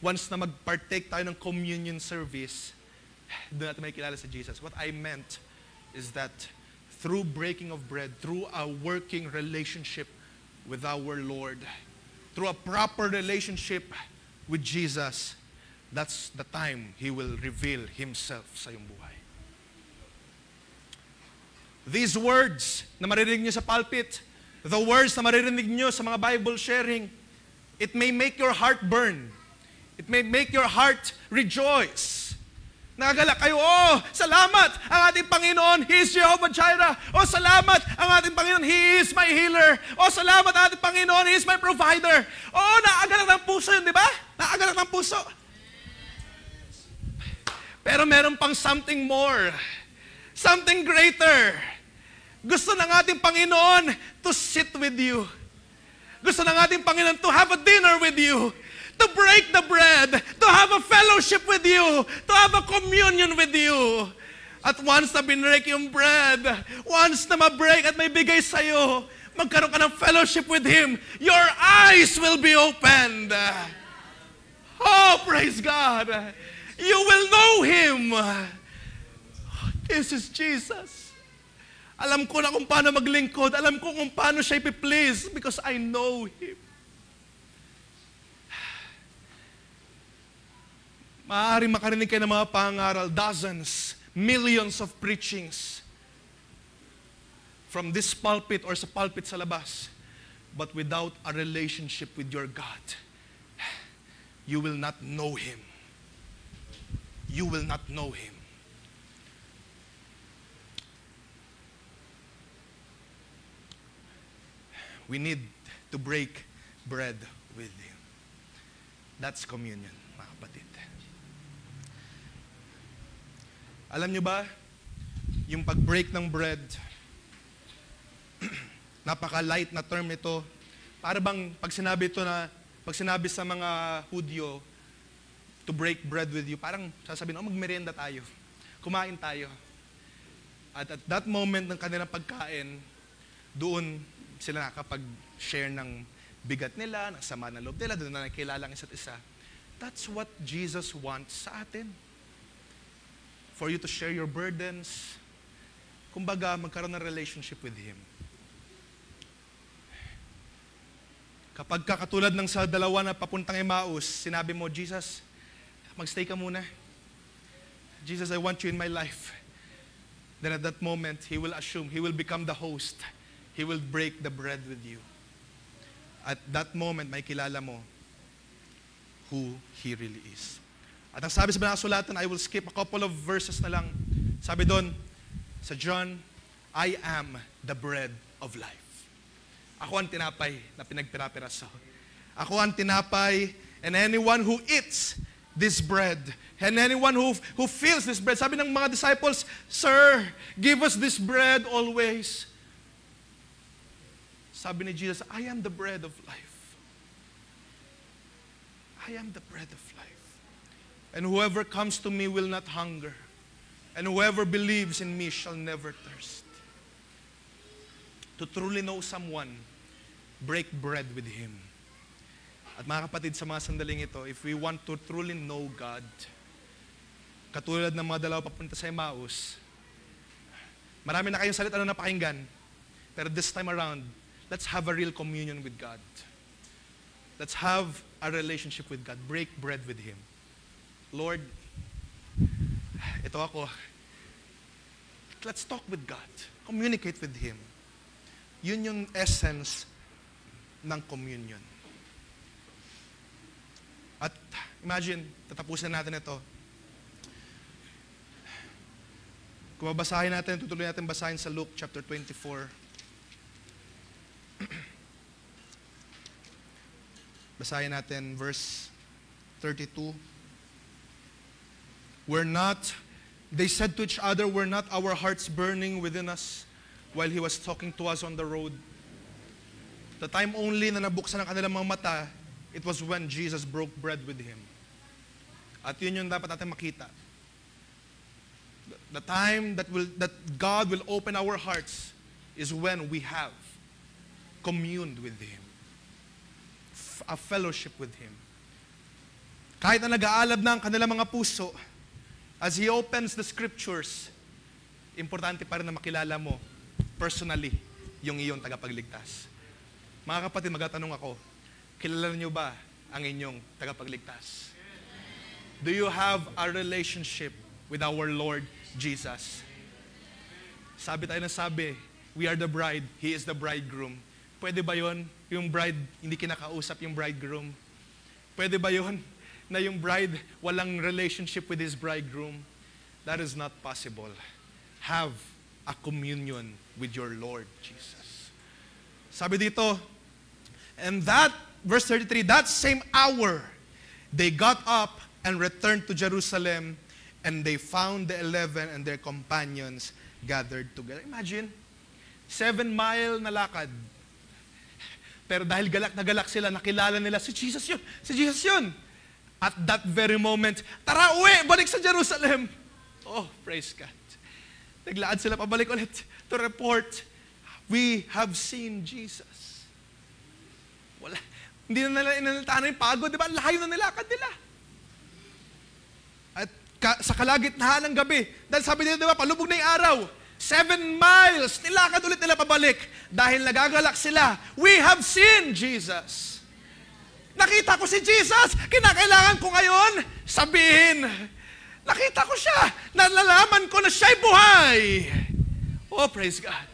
once na mag-partake tayo ng communion service, doon natin may kilala si Jesus. What I meant is that through breaking of bread, through a working relationship with our Lord, through a proper relationship with Jesus, that's the time He will reveal Himself sa iyong buhay. These words na maririnig nyo sa pulpit, the words na maririnig nyo sa mga Bible sharing, it may make your heart burn. It may make your heart rejoice. Nagagalak kayo, oh, salamat ang ating Panginoon, He is Jehovah Jireh. Oh, salamat ang ating Panginoon, He is my healer. Oh, salamat ang ating Panginoon, He is my provider. Oh, naagalak ng puso yun, di ba? Naagalak ng puso. Pero meron pang something more. Something greater. Gusto ng ating Panginoon to sit with you. Gusto ng ating Panginoon to have a dinner with you. To break the bread. To have a fellowship with you. To have a communion with you. At once na binrake yung bread, once na ma-break at may bigay sa'yo, magkaroon ka ng fellowship with Him, your eyes will be opened. Oh, praise God. You will know Him. This is Jesus. Alam ko na kung paano maglingkod. Alam ko kung paano siya ipiplease because I know Him. Maaaring makarinig kayo ng mga pangaral, dozens, millions of preachings from this pulpit or sa pulpit sa labas. But without a relationship with your God, you will not know Him. You will not know Him. We need to break bread with Him. That's communion, mga kapatid. Alam nyo ba, yung pag-break ng bread, napaka-light na term ito. Para bang pag sinabi sa mga Hudyo, to break bread with you, parang sasabihin, oh, magmerienda tayo. Kumain tayo. At at that moment ng kanilang pagkain, doon sila nakapag-share ng bigat nila, ng sama ng loob nila, doon na nakilala ang isa't isa. That's what Jesus wants sa atin. For you to share your burdens. Kumbaga, magkaroon ng relationship with Him. Kapag katulad ng sa dalawa na papuntang Emmaus, sinabi mo, Jesus, magstay ka muna. Jesus, I want you in my life. Then at that moment, He will assume, He will become the host. He will break the bread with you. At that moment, may kilala mo who He really is. At ang sabi sa Binasulatan, I will skip a couple of verses na lang. Sabi doon, sa John, I am the bread of life. Ako ang tinapay na pinagpirapiraso. Ako ang tinapay, and anyone who eats this bread, and anyone who feels this bread, sabi ng mga disciples, Sir, give us this bread always. Sabi ni Jesus, I am the bread of life. I am the bread of life. And whoever comes to me will not hunger. And whoever believes in me shall never thirst. To truly know someone, break bread with Him. At mga kapatid, sa mga sandaling ito, if we want to truly know God, katulad ng mga dalawa papunta sa Emmaus, marami na kayong salita na napakinggan. Pero this time around, let's have a real communion with God. Let's have a relationship with God. Break bread with Him. Lord, ito ako. Let's talk with God. Communicate with Him. Yun yung essence ng communion. At imagine, tatapusin natin ito. Kung mabasahin natin, tutuloy natin basahin sa Luke chapter 24. Basahin natin verse 32. They said to each other, were not our hearts burning within us while He was talking to us on the road? The time only na nabuksan ang kanilang mga mata, it was when Jesus broke bread with Him. At yun yung dapat natin makita. The time that God will open our hearts is when we have communed with Him. A fellowship with Him. Kahit na nag-aalab na ang kanilang mga puso, as He opens the Scriptures, importante pa rin na makilala mo personally yung iyong tagapagligtas. Mga kapatid, magtatanong ako, kilala niyo ba ang inyong tagapagligtas? Do you have a relationship with our Lord Jesus? Sabi tayo na sabi, we are the bride, He is the bridegroom. Pwede ba yun? Yung bride, hindi kinakausap yung bridegroom. Pwede ba yun? Na yung bride, walang relationship with his bridegroom? That is not possible. Have a communion with your Lord Jesus. Sabi dito, and that, verse 33, that same hour, they got up and returned to Jerusalem, and they found the 11 and their companions gathered together. Imagine, 7-mile na lakad. Pero dahil galak na galak sila, nakilala nila, si Jesus yun, si Jesus yun. At that very moment, tara uwi, balik sa Jerusalem. Oh, praise God. Naglaan sila pabalik ulit to report, we have seen Jesus. Wala, hindi na nila inalitaan yung pagod, di ba? Layo na nilakad nila. At sa kalagitnaan ng gabi, dahil sabi nila, di ba, palubog na yung araw, 7 miles, nilakad ulit nila pabalik. Dahil nagagalak sila, we have seen Jesus. Nakita ko si Jesus, kinakailangan ko ngayon sabihin, nakita ko siya, nalalaman ko na siya'y buhay. Oh, praise God.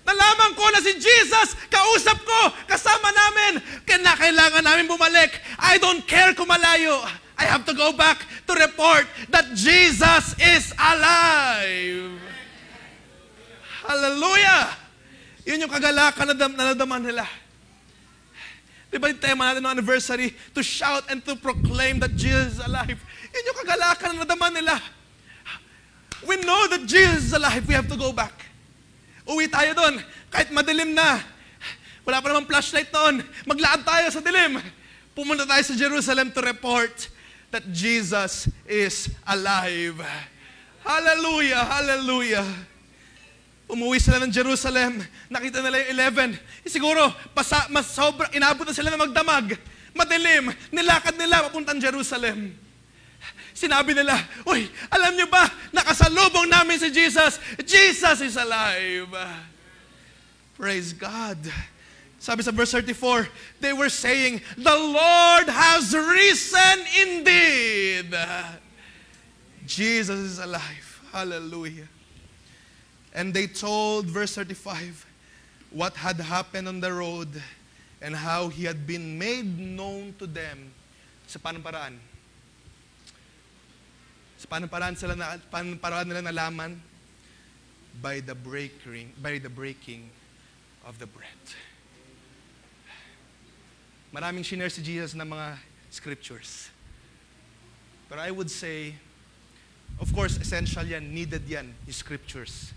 Nalaman ko na si Jesus, kausap ko, kasama namin, kinakailangan namin bumalik. I don't care kung malayo. I have to go back to report that Jesus is alive. Hallelujah! Yun yung kagalakan na nadaman nila. Di ba yung tema natin ng anniversary? To shout and to proclaim that Jesus is alive. Yun yung kagalakan na nadaman nila. We know that Jesus is alive. We have to go back. Uwi tayo doon. Kahit madilim na. Wala pa namang flashlight noon. Maglaan tayo sa dilim. Pumunta tayo sa Jerusalem to report that Jesus is alive. Hallelujah! Hallelujah! Umuwi sila ng Jerusalem, nakita nila yung 11. Siguro, mas sobrang inabot na sila na magdamag. Madilim, nilakad nila papuntang Jerusalem. Sinabi nila, uy, alam niyo ba, nakasalubong namin si Jesus. Jesus is alive. Praise God. Sabi sa verse 34, they were saying, the Lord has risen indeed. Jesus is alive. Hallelujah. And they told, verse 35, what had happened on the road and how He had been made known to them. Sa paanong paraan? Sa paanong paraan nila nalaman? By the breaking of the bread. Maraming shinare si Jesus ng mga scriptures. But I would say, of course, essential yan, needed yan, yung scriptures.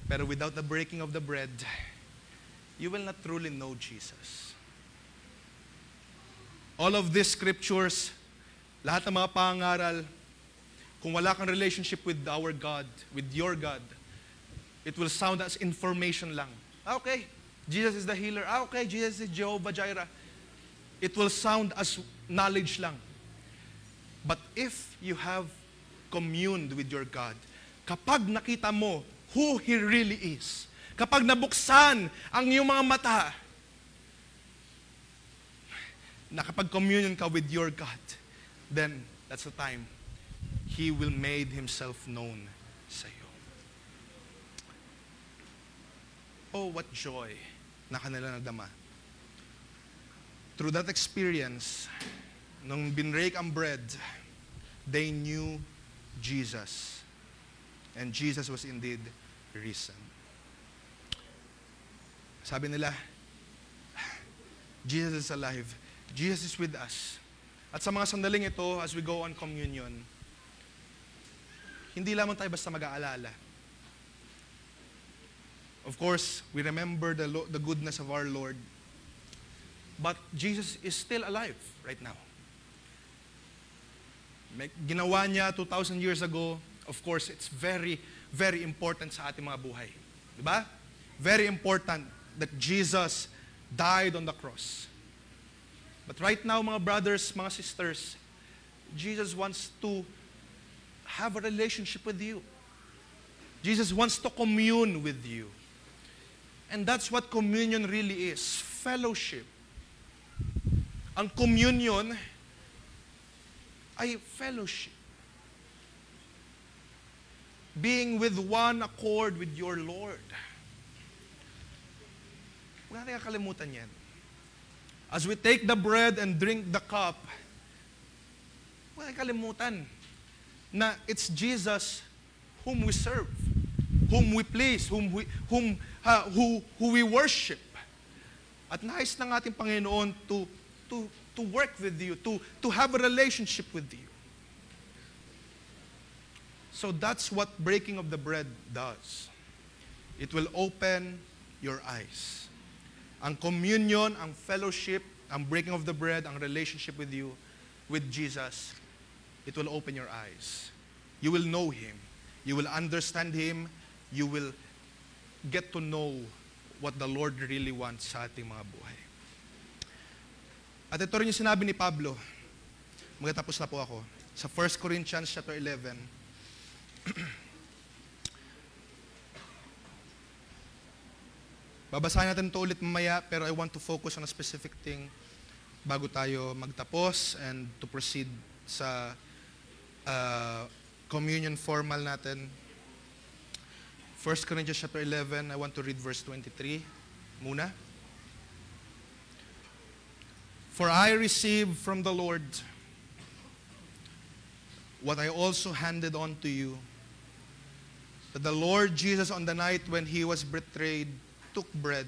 Pero without the breaking of the bread, you will not truly know Jesus. All of these scriptures, lahat ng mga pangaral, kung wala kang relationship with our God, with your God, it will sound as information lang. Okay, Jesus is the healer. Okay, Jesus is Jehovah Jireh. It will sound as knowledge lang. But if you have communed with your God, kapag nakita mo who He really is, kapag nabuksan ang iyong mga mata, nakapag-communion ka with your God, then that's the time He will made Himself known sa iyo. Oh, what joy na kanila nadama. Through that experience, nung binrake ang bread, they knew Jesus. And Jesus was indeed risen. Sabi nila, Jesus is alive. Jesus is with us. At sa mga sandaling ito, as we go on communion, hindi lamang tayo basta mag-aalala. Of course, we remember the goodness of our Lord. But Jesus is still alive right now. Ginawa niya 2,000 years ago. Of course, it's very, very important sa ating mga buhay. Diba? Very important that Jesus died on the cross. But right now, mga brothers, mga sisters, Jesus wants to have a relationship with you. Jesus wants to commune with you. And that's what communion really is, fellowship. Ang communion ay fellowship. Being with one accord with your Lord. Huwag natin kakalimutan yan. As we take the bread and drink the cup, huwag natin kalimutan na it's Jesus whom we serve, whom we please, who we worship. At nais ng ating Panginoon to work with you, to have a relationship with you. So that's what breaking of the bread does. It will open your eyes. Ang communion, ang fellowship, ang breaking of the bread, ang relationship with you, with Jesus, it will open your eyes. You will know Him. You will understand Him. You will get to know what the Lord really wants sa ating mga buhay. At ito rin yung sinabi ni Pablo. Magtatapos na po ako. Sa 1 Corinthians chapter 11. Babasahin natin ito ulit mamaya, pero I want to focus on a specific thing bago tayo magtapos and to proceed sa communion formal natin. 1 Corinthians chapter 11, I want to read verse 23 muna. For I received from the Lord what I also handed on to you, that the Lord Jesus on the night when He was betrayed took bread,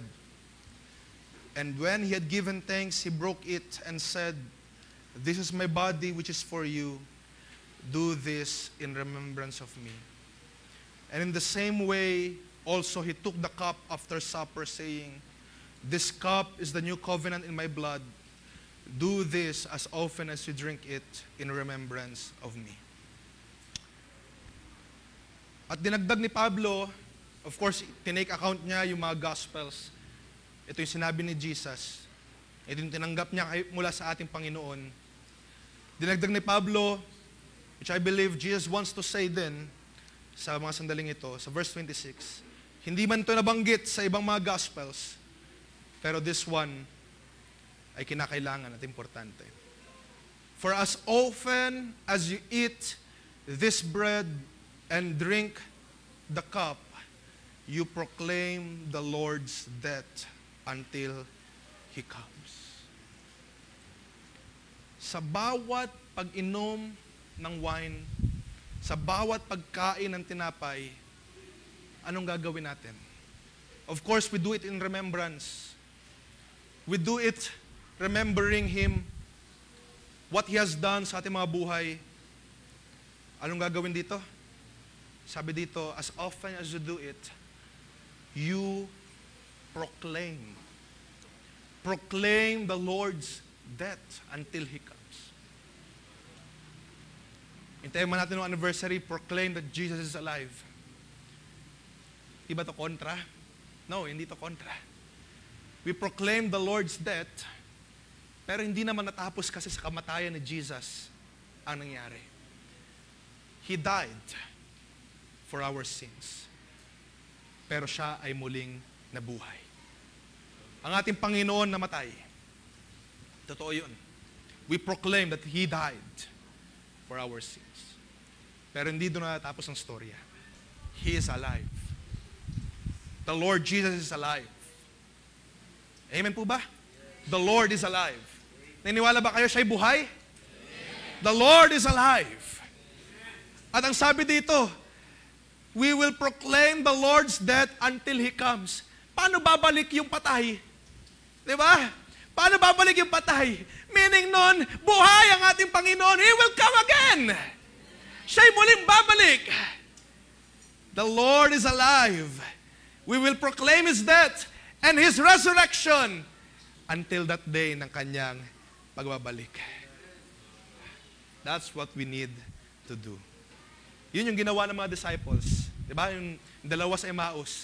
and when He had given thanks, He broke it and said, "This is my body which is for you. Do this in remembrance of me." And in the same way, also He took the cup after supper, saying, "This cup is the new covenant in my blood. Do this as often as you drink it in remembrance of me." At dinagdag ni Pablo, of course, tinake account niya yung mga Gospels. Ito yung sinabi ni Jesus. Ito yung tinanggap niya mula sa ating Panginoon. Dinagdag ni Pablo, which I believe Jesus wants to say din sa mga sandaling ito, sa verse 26. Hindi man ito nabanggit sa ibang mga Gospels, pero this one ay kinakailangan at importante. For as often as you eat this bread and drink the cup, you proclaim the Lord's death until He comes. Sa bawat pag-inom ng wine, sa bawat pagkain ng tinapay, anong gagawin natin? Of course, we do it in remembrance. We do it remembering Him, what He has done sa ating mga buhay. Anong gagawin dito? Sabi dito, as often as you do it, you proclaim. Proclaim the Lord's death until He comes. Hintayin man natin ng anniversary, proclaim that Jesus is alive. Di ba to kontra? No, hindi to kontra. We proclaim the Lord's death, pero hindi naman natapos kasi sa kamatayan ni Jesus ang nangyari. He died for our sins. Pero siya ay muling nabuhay. Ang ating Panginoon namatay. Totoo yun. we proclaim that He died for our sins. Pero hindi doon natapos ang storya. He is alive. The Lord Jesus is alive. Amen po ba? The Lord is alive. Naniniwala ba kayo siya'y buhay? The Lord is alive. At ang sabi dito, we will proclaim the Lord's death until He comes. Paano babalik yung patay? Di ba? Paano babalik yung patay? Meaning nun, buhay ang ating Panginoon. He will come again. Siya'y muling babalik. The Lord is alive. We will proclaim His death and His resurrection until that day ng kanyang pagbabalik. That's what we need to do. Yun yung ginawa ng mga disciples. Diba? Yung dalawa sa Emmaus.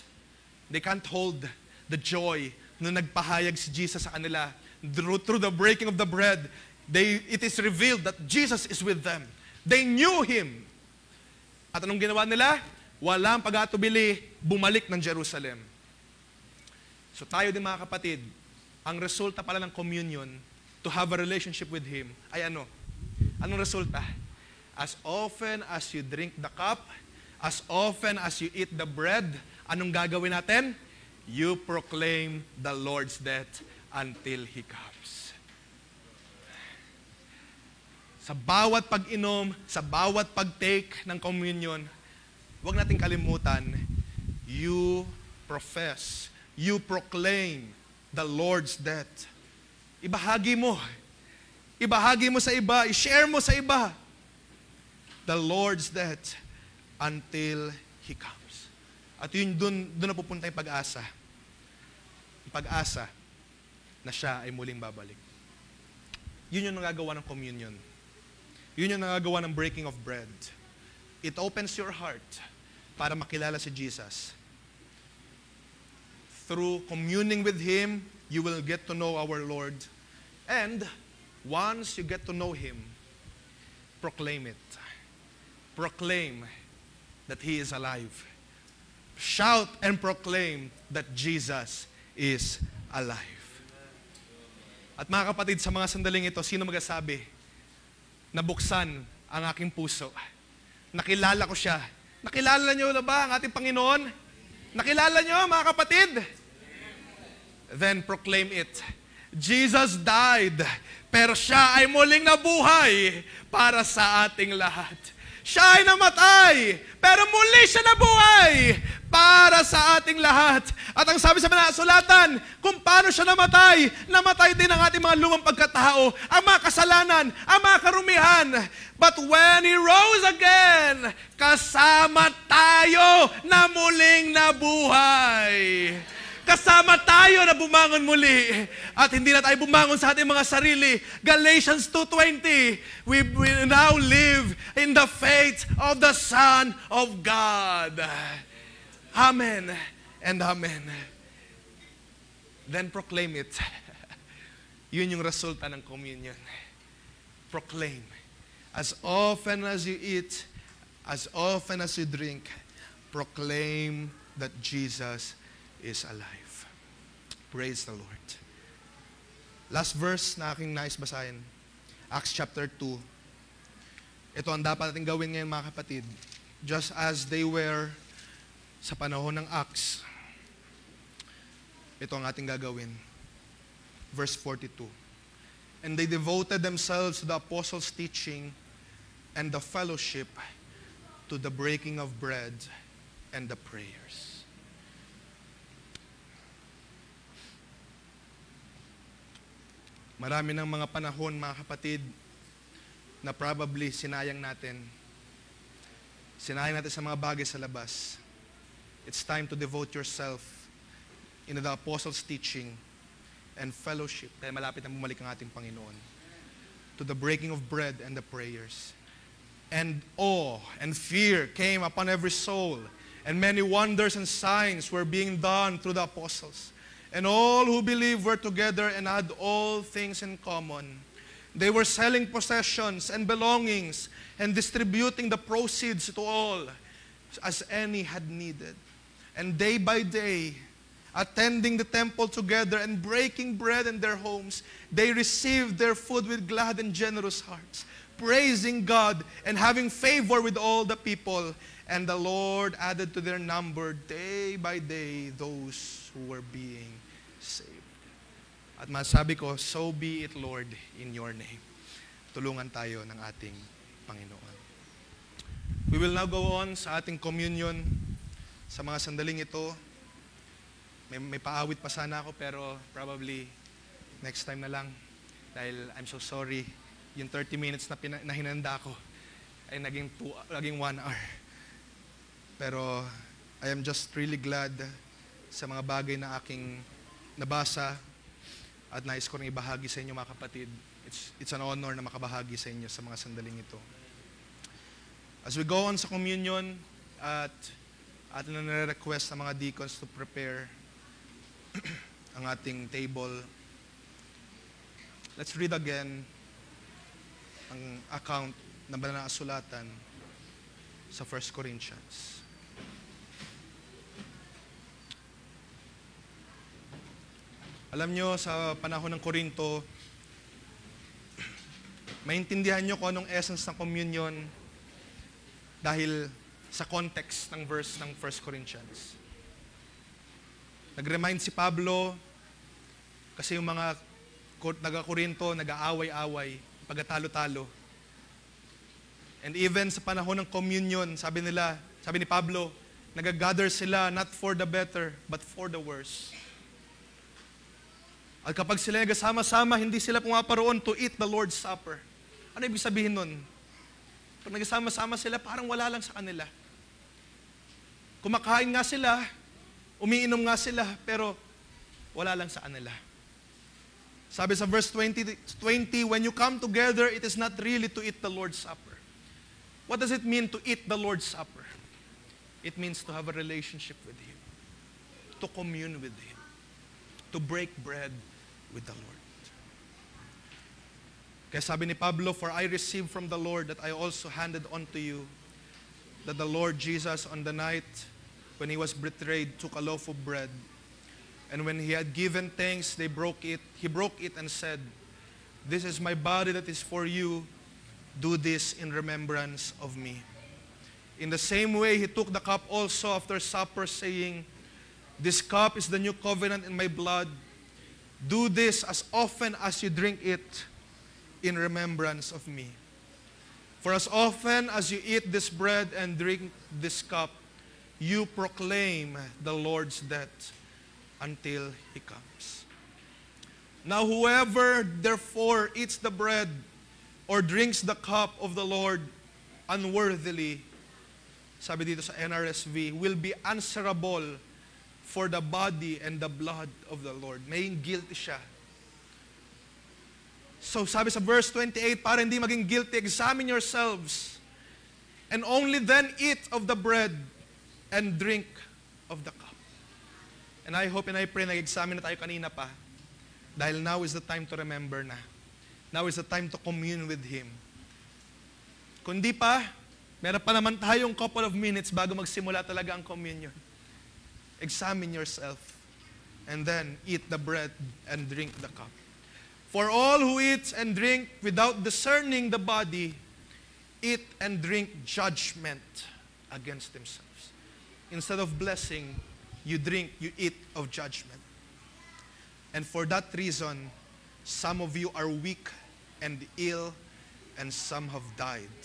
They can't hold the joy nung nagpahayag si Jesus sa kanila. Through the breaking of the bread, it is revealed that Jesus is with them. They knew Him. At anong ginawa nila? Walang pag-atubili, bumalik ng Jerusalem. So tayo din mga kapatid, ang resulta pala ng communion, to have a relationship with Him, ay ano? Anong resulta? As often as you drink the cup, as often as you eat the bread, anong gagawin natin? You proclaim the Lord's death until He comes. Sa bawat pag-inom, sa bawat pag-take ng communion, huwag nating kalimutan, you profess, you proclaim the Lord's death. Ibahagi mo. Ibahagi mo sa iba, i-share mo sa iba. The Lord's death until He comes. At yun, doon napupunta yung pag-asa. Yung pag-asa na siya ay muling babalik. Yun yung nagagawa ng communion. Yun yung nagagawa ng breaking of bread. It opens your heart para makilala si Jesus. Through communing with Him, you will get to know our Lord. And once you get to know Him, proclaim it. Proclaim that He is alive. Shout and proclaim that Jesus is alive. At mga kapatid, sa mga sandaling ito, sino magsasabi? Nabuksan ang aking puso. Nakilala ko siya. Nakilala niyo na ba ang ating Panginoon? Nakilala niyo, mga kapatid? Then proclaim it. Jesus died, pero siya ay muling nabuhay para sa ating lahat. Siya ay namatay, pero muli siya nabuhay para sa ating lahat. At ang sabi sa sulatan, kung paano siya namatay, namatay din ang ating mga lumang pagkatao, ang mga kasalanan, ang mga karumihan. But when He rose again, kasama tayo na muling nabuhay. Kasama tayo na bumangon muli. At hindi na tayo bumangon sa ating mga sarili. Galatians 2:20, we now live in the faith of the Son of God. Amen and amen. Then proclaim it. Yun yung resulta ng communion. Proclaim. As often as you eat, as often as you drink, proclaim that Jesus is alive. Praise the Lord. Last verse na aking nais basahin. Acts chapter 2. Ito ang dapat natin gawin ngayon, mga kapatid. Just as they were sa panahon ng Acts, ito ang ating gagawin. Verse 42. And they devoted themselves to the apostles' teaching and the fellowship, to the breaking of bread and the prayers. Marami ng mga panahon, mga kapatid, na probably sinayang natin. Sinayang natin sa mga bagay sa labas. It's time to devote yourself in the apostles' teaching and fellowship. Kaya malapit na bumalik ang ating Panginoon. To the breaking of bread and the prayers. And awe and fear came upon every soul. And many wonders and signs were being done through the apostles. And all who believed were together and had all things in common. They were selling possessions and belongings and distributing the proceeds to all as any had needed. And day by day, attending the temple together and breaking bread in their homes, they received their food with glad and generous hearts, praising God and having favor with all the people. And the Lord added to their number day by day those who were being saved. At masabi ko, so be it, Lord, in your name. Tulungan tayo ng ating Panginoon. We will now go on sa ating communion. Sa mga sandaling ito, may paawit pa sana ako, pero probably next time na lang. Dahil I'm so sorry, yung 30 minutes na hinanda ko ay naging 1 hour. Pero I am just really glad sa mga bagay na aking nabasa at nais ko rin ibahagi sa inyo, mga kapatid. It's an honor na makabahagi sa inyo sa mga sandaling ito. As we go on sa communion at atin na nare-request sa mga deacons to prepare ang ating table, let's read again ang account na banal na kasulatan sa 1 Corinthians. Alam nyo, sa panahon ng Korinto, maintindihan nyo kung anong essence ng communion dahil sa context ng verse ng 1 Corinthians. Nag-remind si Pablo kasi yung mga taga-Korinto nag-aaway-away, pagkatalo-talo. And even sa panahon ng communion, sabi ni Pablo, nag-gather sila not for the better, but for the worse. At kapag sila nagsama-sama, hindi sila pumaparoon to eat the Lord's Supper. Ano ibig sabihin nun? Pag nagsama-sama sila, parang wala lang sa kanila. Kumakain nga sila, umiinom nga sila, pero wala lang sa kanila. Sabi sa verse 20, when you come together, it is not really to eat the Lord's Supper. What does it mean to eat the Lord's Supper? It means to have a relationship with Him, to commune with Him, to break bread with the Lord. Kaya sabi ni Pablo, for I received from the Lord that I also handed on to you, that the Lord Jesus on the night when He was betrayed took a loaf of bread, and when He had given thanks, He broke it and said, this is my body that is for you, do this in remembrance of me. In the same way, He took the cup also after supper, saying, this cup is the new covenant in my blood. Do this as often as you drink it in remembrance of me. For as often as you eat this bread and drink this cup, you proclaim the Lord's death until He comes. Now whoever therefore eats the bread or drinks the cup of the Lord unworthily, sabi dito sa NRSV, will be answerable for the body and the blood of the Lord. May guilty siya. So sabi sa verse 28, para hindi maging guilty, examine yourselves, and only then eat of the bread and drink of the cup. And I hope and I pray nag-examine na tayo kanina pa, dahil now is the time to remember na. Now is the time to commune with Him. Kundi pa, meron pa naman tayong couple of minutes bago magsimula talaga ang communion. Examine yourself, and then eat the bread and drink the cup. For all who eat and drink without discerning the body, eat and drink judgment against themselves. Instead of blessing, you eat of judgment. And for that reason, some of you are weak and ill, and some have died.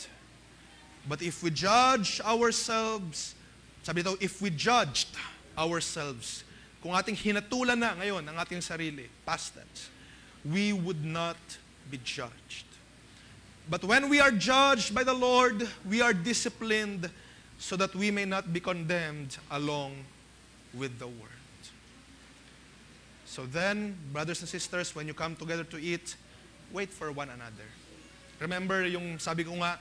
But if we judge ourselves, sabi dito, if we judged ourselves, kung ating hinatulan na ngayon ang ating sarili, past tense, we would not be judged. But when we are judged by the Lord, we are disciplined so that we may not be condemned along with the world. So then, brothers and sisters, when you come together to eat, wait for one another. Remember yung sabi ko nga,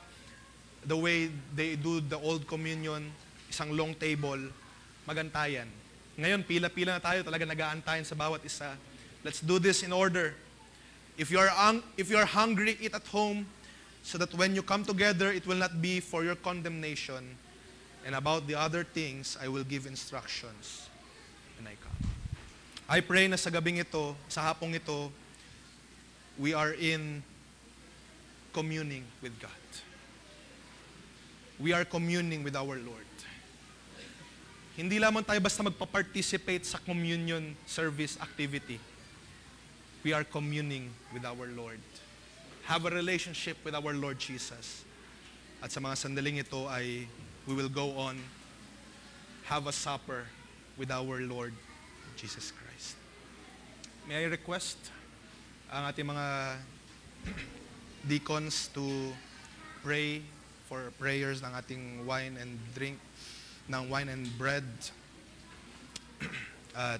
the way they do the old communion, isang long table, magantayan. Ngayon, pila-pila na tayo, talaga nag-aantayan sa bawat isa. Let's do this in order. If you are hungry, eat at home, so that when you come together, it will not be for your condemnation. And about the other things, I will give instructions when I come. I pray na sa gabing ito, sa hapong ito, we are in communing with God. We are communing with our Lord. Hindi lamang tayo basta magpa-participate sa communion service activity. We are communing with our Lord. Have a relationship with our Lord Jesus. At sa mga sandaling ito ay we will go on, have a supper with our Lord Jesus Christ. May I request ang ating mga deacons to pray for prayers ng ating wine and drink, ng wine and bread. At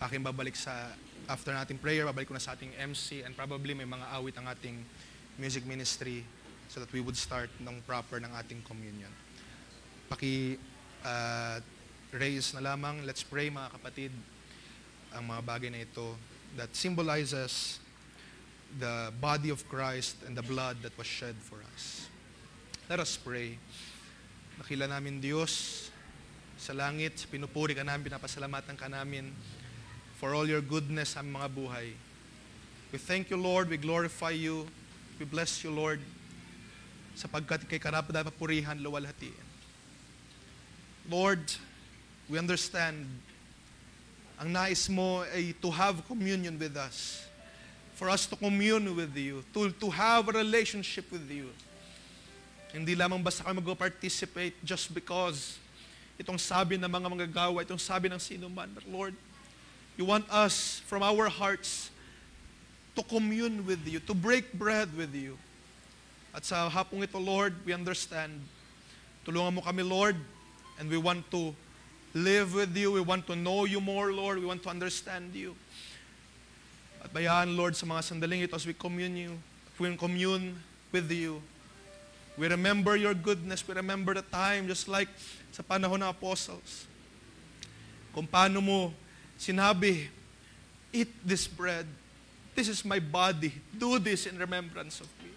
aking babalik sa, after nating prayer, babalik ko na sa ating MC, and probably may mga awit ang ating music ministry so that we would start ng proper ng ating communion. Raise na lamang, let's pray mga kapatid, ang mga bagay na ito that symbolizes the body of Christ and the blood that was shed for us. Let us pray. Nakila namin Diyos sa langit, pinupuri ka namin, pinapasalamatan ka namin for all your goodness sa mga buhay. We thank you, Lord, we glorify you, we bless you, Lord, sapagkat kay karapat papurihan, luwalhatiin. Lord, we understand ang nais mo ay to have communion with us. For us to commune with you. To have a relationship with you. Hindi lamang basta kami mag-participate just because itong sabi ng mga manggagawa, itong sabi ng sino man. But Lord, you want us from our hearts to commune with you, to break bread with you. At sa hapong ito, Lord, we understand. Tulungan mo kami, Lord, and we want to live with you. We want to know you more, Lord. We want to understand you. At bayaan, Lord, sa mga sandaling ito as we commune with you. We remember your goodness. We remember the time, just like sa panahon ng apostles. Kung paano mo sinabi, eat this bread. This is my body. Do this in remembrance of me.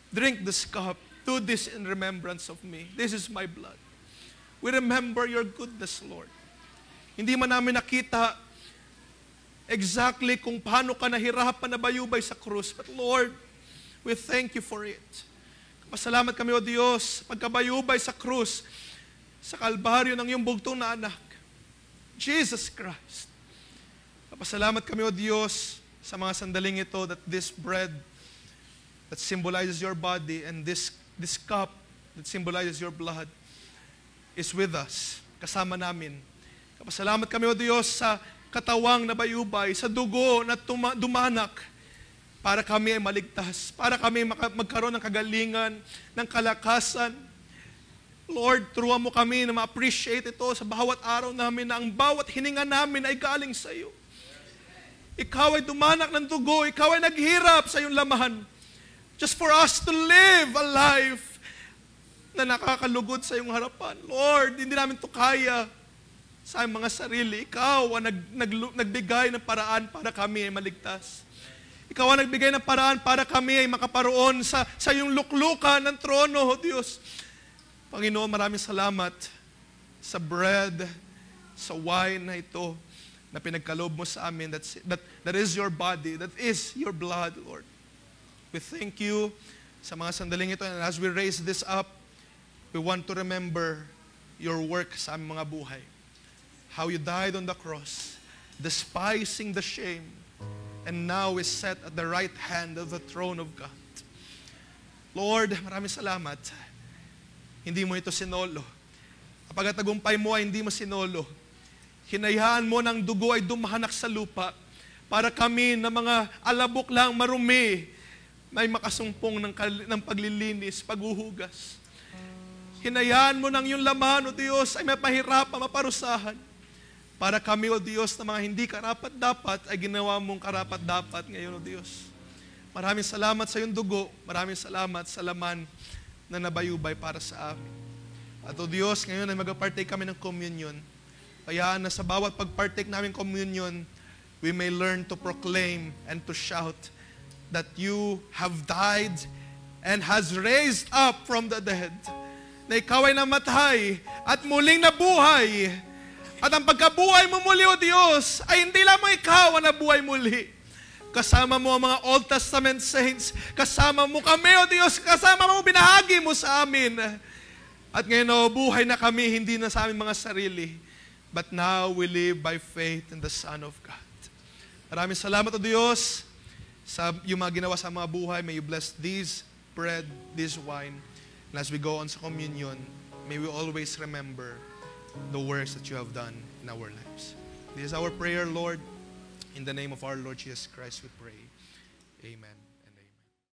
Drink this cup. Do this in remembrance of me. This is my blood. We remember your goodness, Lord. Hindi man namin nakita exactly kung paano ka nahirapan na bayubay sa krus. But Lord, we thank you for it. Pasalamat kami, O Diyos, pagkabayubay sa krus, sa kalbaryo ng iyong bugtong na anak, Jesus Christ. Pasalamat kami, O Diyos, sa mga sandaling ito that this bread that symbolizes your body and this cup that symbolizes your blood is with us, kasama namin. Kapasalamat kami, O Diyos, sa katawang na bayubay, sa dugo na dumanak, para kami ay maligtas, para kami magkaroon ng kagalingan, ng kalakasan. Lord, turuan mo kami na ma-appreciate ito sa bawat araw namin, na ang bawat hininga namin ay galing sa iyo. Ikaw ay dumanak ng dugo, ikaw ay naghirap sa iyong laman, just for us to live a life na nakakalugod sa iyong harapan. Lord, hindi namin ito kaya sa mga sarili. Ikaw ang nagbigay ng paraan para kami ay maligtas. Ikaw ang nagbigay ng paraan para kami ay makaparoon sa iyong luklukan ng trono, O Diyos. Panginoon, maraming salamat sa bread, sa wine na ito na pinagkaloob mo sa amin. That is your body, that is your blood, Lord. We thank you sa mga sandaling ito, and as we raise this up, we want to remember your work sa aming mga buhay. How you died on the cross, despising the shame, and now is set at the right hand of the throne of God. Lord, maraming salamat. Hindi mo ito sinolo. Kapag tagumpay mo ay hindi mo sinolo. Hinayaan mo ng dugo ay dumahanak sa lupa para kami na mga alabok lang, marumi, may makasumpong ng paglilinis, paghuhugas. Hinayaan mo ng iyong laman, O Diyos, ay mapahirapan, maparusahan. Para kami, O Diyos, na mga hindi karapat-dapat, ay ginawa mong karapat-dapat ngayon, O Diyos. Maraming salamat sa iyong dugo. Maraming salamat sa laman na nabayubay para sa amin. At O Diyos, ngayon ay mag-partake kami ng communion. Kaya na sa bawat pag-partake namin communion, we may learn to proclaim and to shout that you have died and has raised up from the dead. Na ikaw ay namatay at muling nabuhay At ang pagkabuhay mo muli, O Diyos, ay hindi lamang ikaw ang nabuhay muli. Kasama mo ang mga Old Testament saints. Kasama mo kami, O Diyos. Kasama mo, binahagi mo sa amin. At ngayon, O, buhay na kami, hindi na sa aming mga sarili. But now we live by faith in the Son of God. Maraming salamat, O Diyos, sa yung mga ginawa sa mga buhay. May you bless this bread, this wine. And as we go on sa communion, may we always remember the works that you have done in our lives. This is our prayer, Lord. In the name of our Lord Jesus Christ, we pray. Amen.